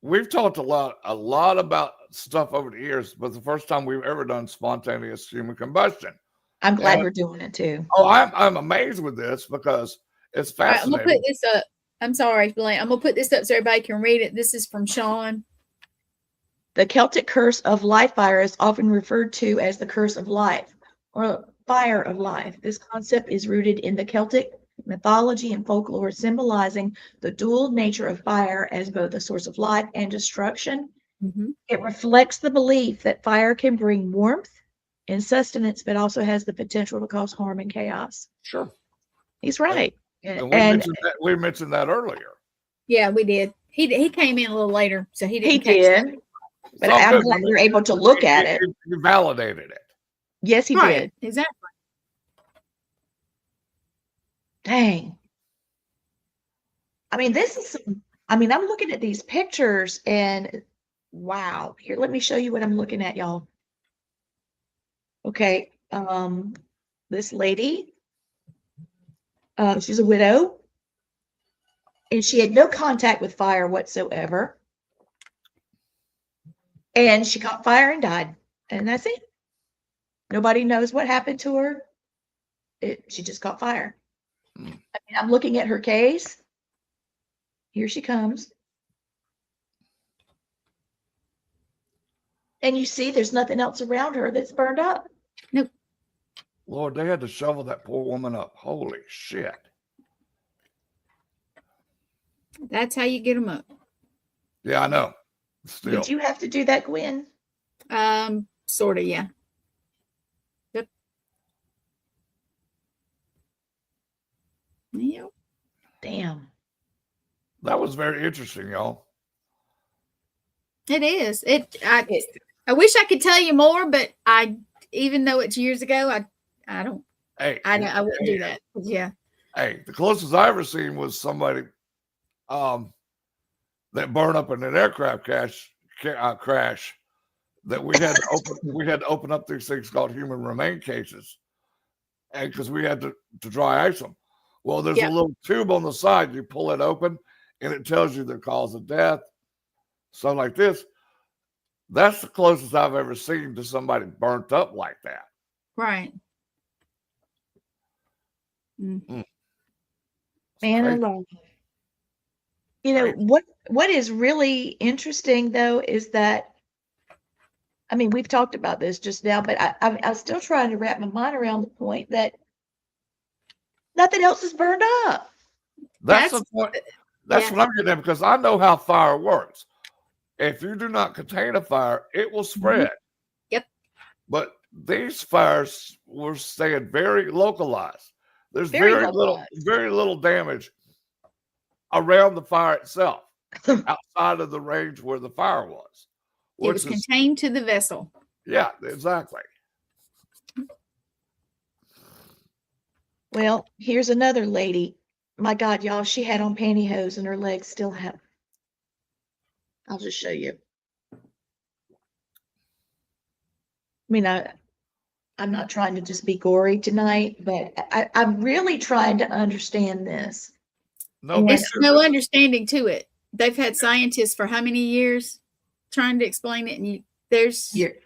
we've talked a lot about stuff over the years, but the first time we've ever done spontaneous human combustion. I'm glad we're doing it too. Oh, I'm amazed with this because it's All right, I'm fascinating. gonna put this up. I'm sorry, Blaine. I'm gonna put this up so everybody can read it. This is from Sean. The Celtic curse of life fire is often referred to as the curse of life or fire of life. This concept is rooted in the Celtic mythology and folklore, symbolizing the dual nature of fire as both a source of life and destruction. It reflects the belief that fire can bring warmth and sustenance, but also has the potential to cause harm and chaos. Sure. He's right. And we mentioned that earlier. Yeah, we did. He came in a little later, so he didn't. He catch did. that. But I'm glad we're able to look at it. You validated it. Yes, he did. Exactly. Dang. I mean, this is I'm looking at these pictures and wow. Here, let me show you what I'm looking at, y'all. Okay. This lady, she's a widow, and she had no contact with fire whatsoever. And she caught fire and died. And that's it. Nobody knows what happened to her. She just caught fire. I mean, I'm looking at her case. Here she comes. And you see there's nothing else around her that's burned up. Nope. Lord, they had to shovel that poor woman up. Holy shit. That's how you get them up. Yeah, I know. Still. Did you have to do that, Gwen? Sort of, yeah. Yep. Yep. Damn. That was very interesting, y'all. It is. I wish I could tell you more, but even though it's years ago, I don't. Hey, I wouldn't do that. Yeah. Hey, the closest I ever seen was somebody that burned up in an aircraft crash that we had to open up these things called human remain cases, and because we had to dry ice them. Well, there's a little tube on the side. You pull it open, and it tells you the cause of death. So like this, that's the closest I've ever seen to somebody burnt up like that. Right. Man alive. You know, what is really interesting though is that, I mean, we've talked about this just now, but I'm still trying to wrap my mind around the point that nothing else is burned up. That's the point. That's what I'm getting at, because I know how fire works. If you do not contain a fire, it will spread. Yep. But these fires were staying very localized. There's Very very little damage around the fire itself, outside of the range where the fire was. It was contained to the vessel. Yeah, exactly. Well, here's another lady. My God, y'all, she had on pantyhose and her legs still have. I'll just show you. I mean, I'm not trying to just be gory tonight, but I'm really trying to understand this. No, there's no understanding to it. They've had scientists for how many years trying to explain it, and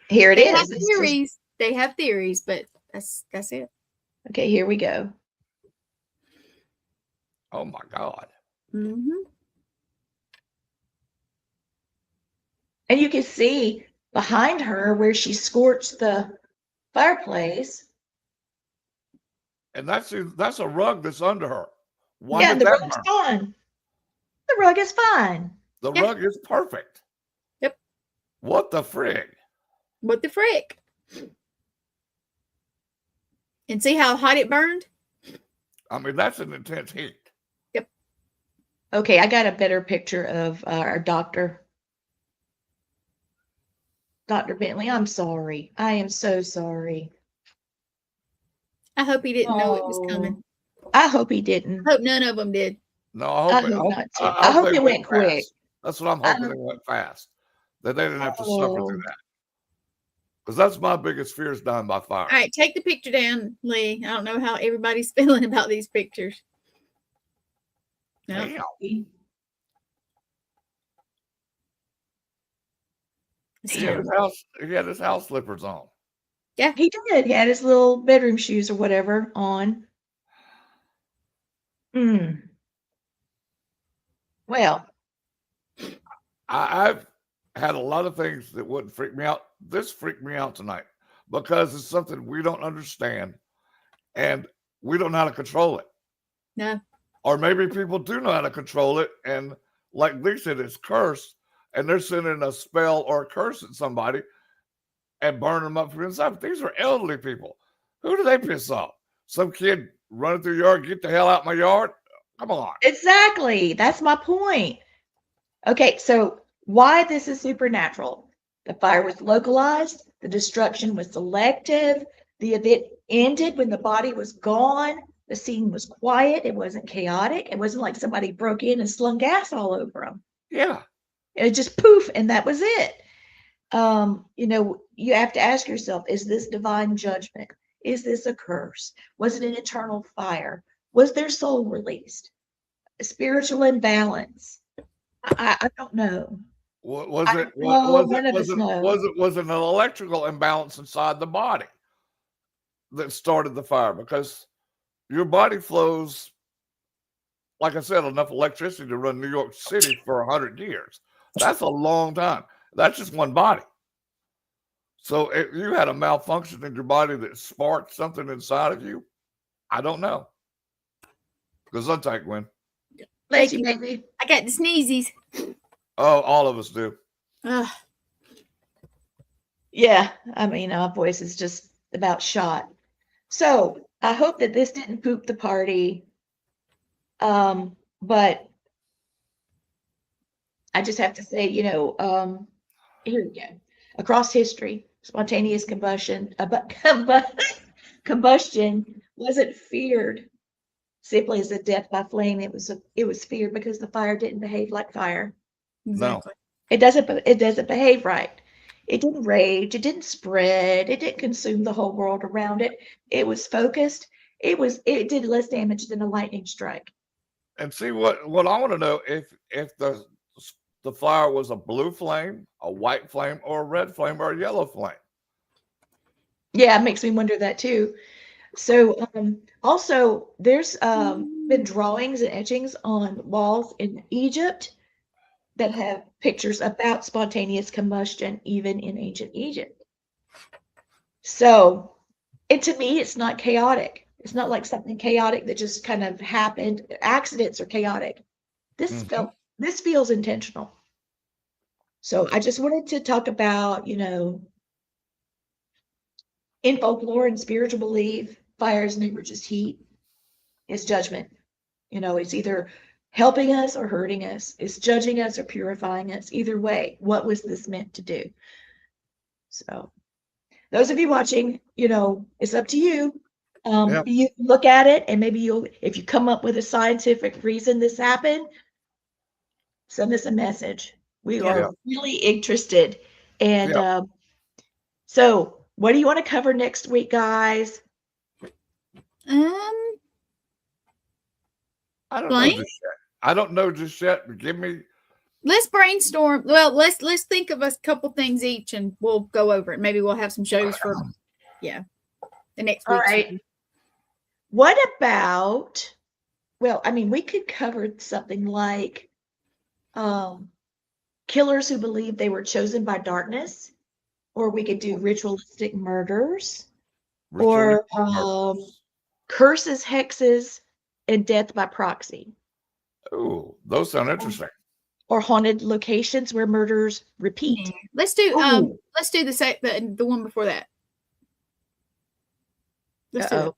here it is. Have theories. They have theories, but that's it. Okay, here we go. Oh my God. Mm-hmm. And you can see behind her where she scorched the fireplace. And that's a rug that's under her. Why Yeah, did the that rug's burn? fine. The rug is fine. The rug is perfect. Yep. What the frig? What the frick? And see how hot it burned? I mean, that's an intense heat. Yep. Okay, I got a better picture of our doctor. Dr. Bentley, I'm sorry. I am so sorry. I hope he didn't know it was coming. I hope he didn't. I hope none of them did. No, I hope I hope it went quick. That's what I'm hoping. It went fast. That they didn't have to suffer through that. Because that's my biggest fear, is dying by fire. All right, take the picture down, Lee. I don't know how everybody's feeling about these pictures. No. Damn. He had his house slippers on. Yeah, he did. He had his little bedroom shoes or whatever on. Well, I've had a lot of things that wouldn't freak me out. This freaked me out tonight because it's something we don't understand and we don't know how to control it. No. Or maybe people do know how to control it, and like Lee said, it's cursed, and they're sending a spell or a curse at somebody and burning them up from inside. But these are elderly people. Who do they piss off? Some kid running through your yard, get the hell out my yard? Come on. Exactly. That's my point. Okay, so why this is supernatural? The fire was localized. The destruction was selective. The event ended when the body was gone. The scene was quiet. It wasn't chaotic. It wasn't like somebody broke in and slung gas all over them. Yeah. It just poof, and that was it. You have to ask yourself, is this divine judgment? Is this a curse? Was it an eternal fire? Was their soul released? A spiritual imbalance? I don't know. Was I it know one of us know. was it an electrical imbalance inside the body that started the fire? Because your body flows, like I said, enough electricity to run New York City for 100 years. That's a long time. That's just one body. So if you had a malfunction in your body that sparked something inside of you, I don't know. Gesundheit, Gwen. Bless Thank you, you. baby. I got the sneezies. Oh, all of us do. Ugh. Yeah, I mean, our voice is just about shot. So I hope that this didn't poop the party. But I just have to say, here we go. Across history, spontaneous combustion, combustion wasn't feared simply as a death by flame. It was feared because the fire didn't behave like fire. Exactly. It doesn't behave right. It didn't rage, it didn't spread, it didn't consume the whole world around it. It was focused. It did less damage than a lightning strike. And see what I want to know, if the fire was a blue flame, a white flame, or a red flame, or a yellow flame. Yeah, it makes me wonder that too. So also there's been drawings and etchings on walls in Egypt that have pictures about spontaneous combustion, even in ancient Egypt. So, and to me, it's not chaotic. It's not like something chaotic that just kind of happened. Accidents are chaotic. This feels intentional. So I just wanted to talk about, in folklore and spiritual belief, fire is never just heat. It's judgment. It's either helping us or hurting us. It's judging us or purifying us. Either way, what was this meant to do? So those of you watching, it's up to you. You look at it and maybe if you come up with a scientific reason this happened, send us a message. We are really interested. And so what do you want to cover next week, guys? I don't Blaine? know just yet. I don't know just yet, but give me. Let's brainstorm. Well, let's think of a couple things each, and we'll go over it. Maybe we'll have some shows for, the next week. All right. What about? Well, I mean, we could cover something like killers who believe they were chosen by darkness, or we could do ritualistic murders, or curses, hexes, and death by proxy. Oh, those sound interesting. Or haunted locations where murders repeat. Yeah. Let's do the one before that. Let's do it.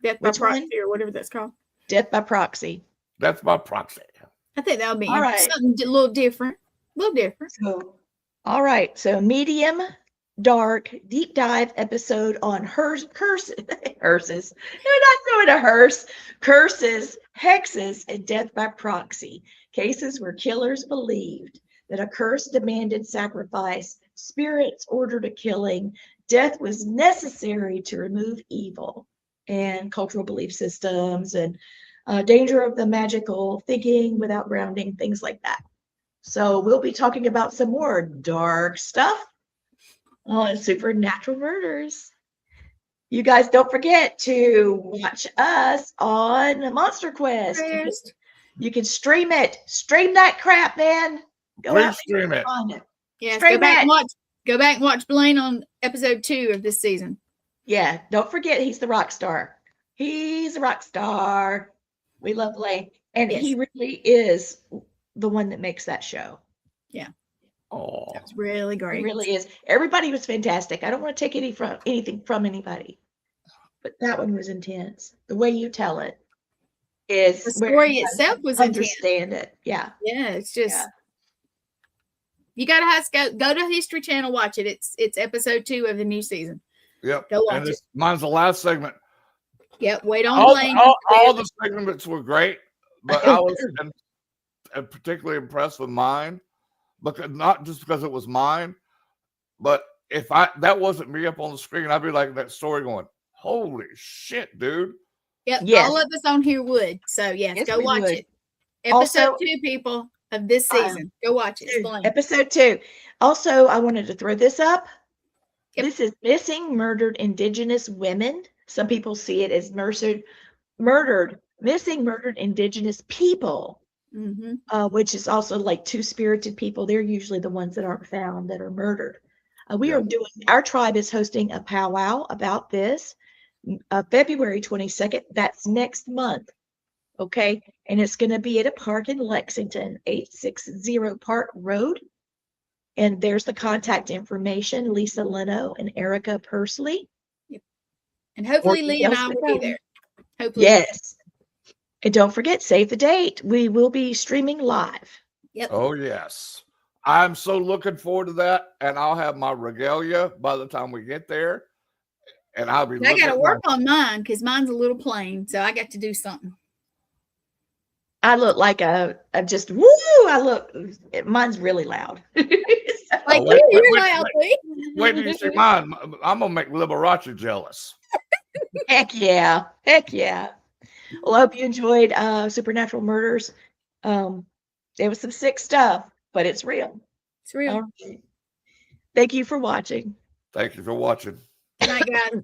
Death by proxy or whatever that's called. Death by proxy. Death by proxy. I think that would be right. Something a little different. So, all right. So medium, dark, deep dive episode on curses. Hearses. They're not doing a hearse. Curses, hexes, and death by proxy. Cases where killers believed that a curse demanded sacrifice, spirits ordered a killing, death was necessary to remove evil, and cultural belief systems, and danger of the magical, thinking without grounding, things like that. So we'll be talking about some more dark stuff on supernatural murders. You guys don't forget to watch us on Monster Quest. You can stream it. Stream that crap, man. Go out stream it. Yes, go back and watch Blaine on episode 2 of this season. Yeah, don't forget he's the rock star. He's a rock star. We love Blaine. And he really is the one that makes that show. Yeah. Oh, that's really great. It really is. Everybody was fantastic. I don't want to take anything from anybody, but that one was intense. The way you tell it is the story itself was understand intense. It. Yeah. Yeah, it's just you gotta go to History Channel, watch it. It's episode 2 of the new season. Yep. Go watch it. Mine's the last segment. Yep. Wait on Blaine. All the segments were great, but I was particularly impressed with mine, because not just because it was mine, but if that wasn't me up on the screen, I'd be like that story going, "Holy shit, dude!" Yep. Yes. All of us on here would. So yes go watch it. Episode 2, people. of this season. Go watch it. It's Blaine. Episode 2. Also, I wanted to throw this up. Yep. This is Missing Murdered Indigenous Women. Some people see it as missing murdered Indigenous people, which is also like two-spirited people. They're usually the ones that aren't found that are murdered. Our tribe is hosting a powwow about this February 22nd. That's next month. Okay. And it's going to be at a park in Lexington, 860 Park Road. And there's the contact information, Lisa Leno and Erica Pursley. Yep. And hopefully Lee and I will be there. Hopefully. Yes. And don't forget, save the date. We will be streaming live. Yep. Oh, yes. I'm so looking forward to that. And I'll have my regalia by the time we get there. And I'll be I got to work on mine because mine's a little plain. So I got to do something. I look like mine's really loud. Like you're loud, Lee. Wait till you see mine. I'm going to make Liberace jealous. Heck yeah. Well, I hope you enjoyed Supernatural Murders. There was some sick stuff, but it's real. It's real. Thank you for watching. Thank you for watching. Good night, guys.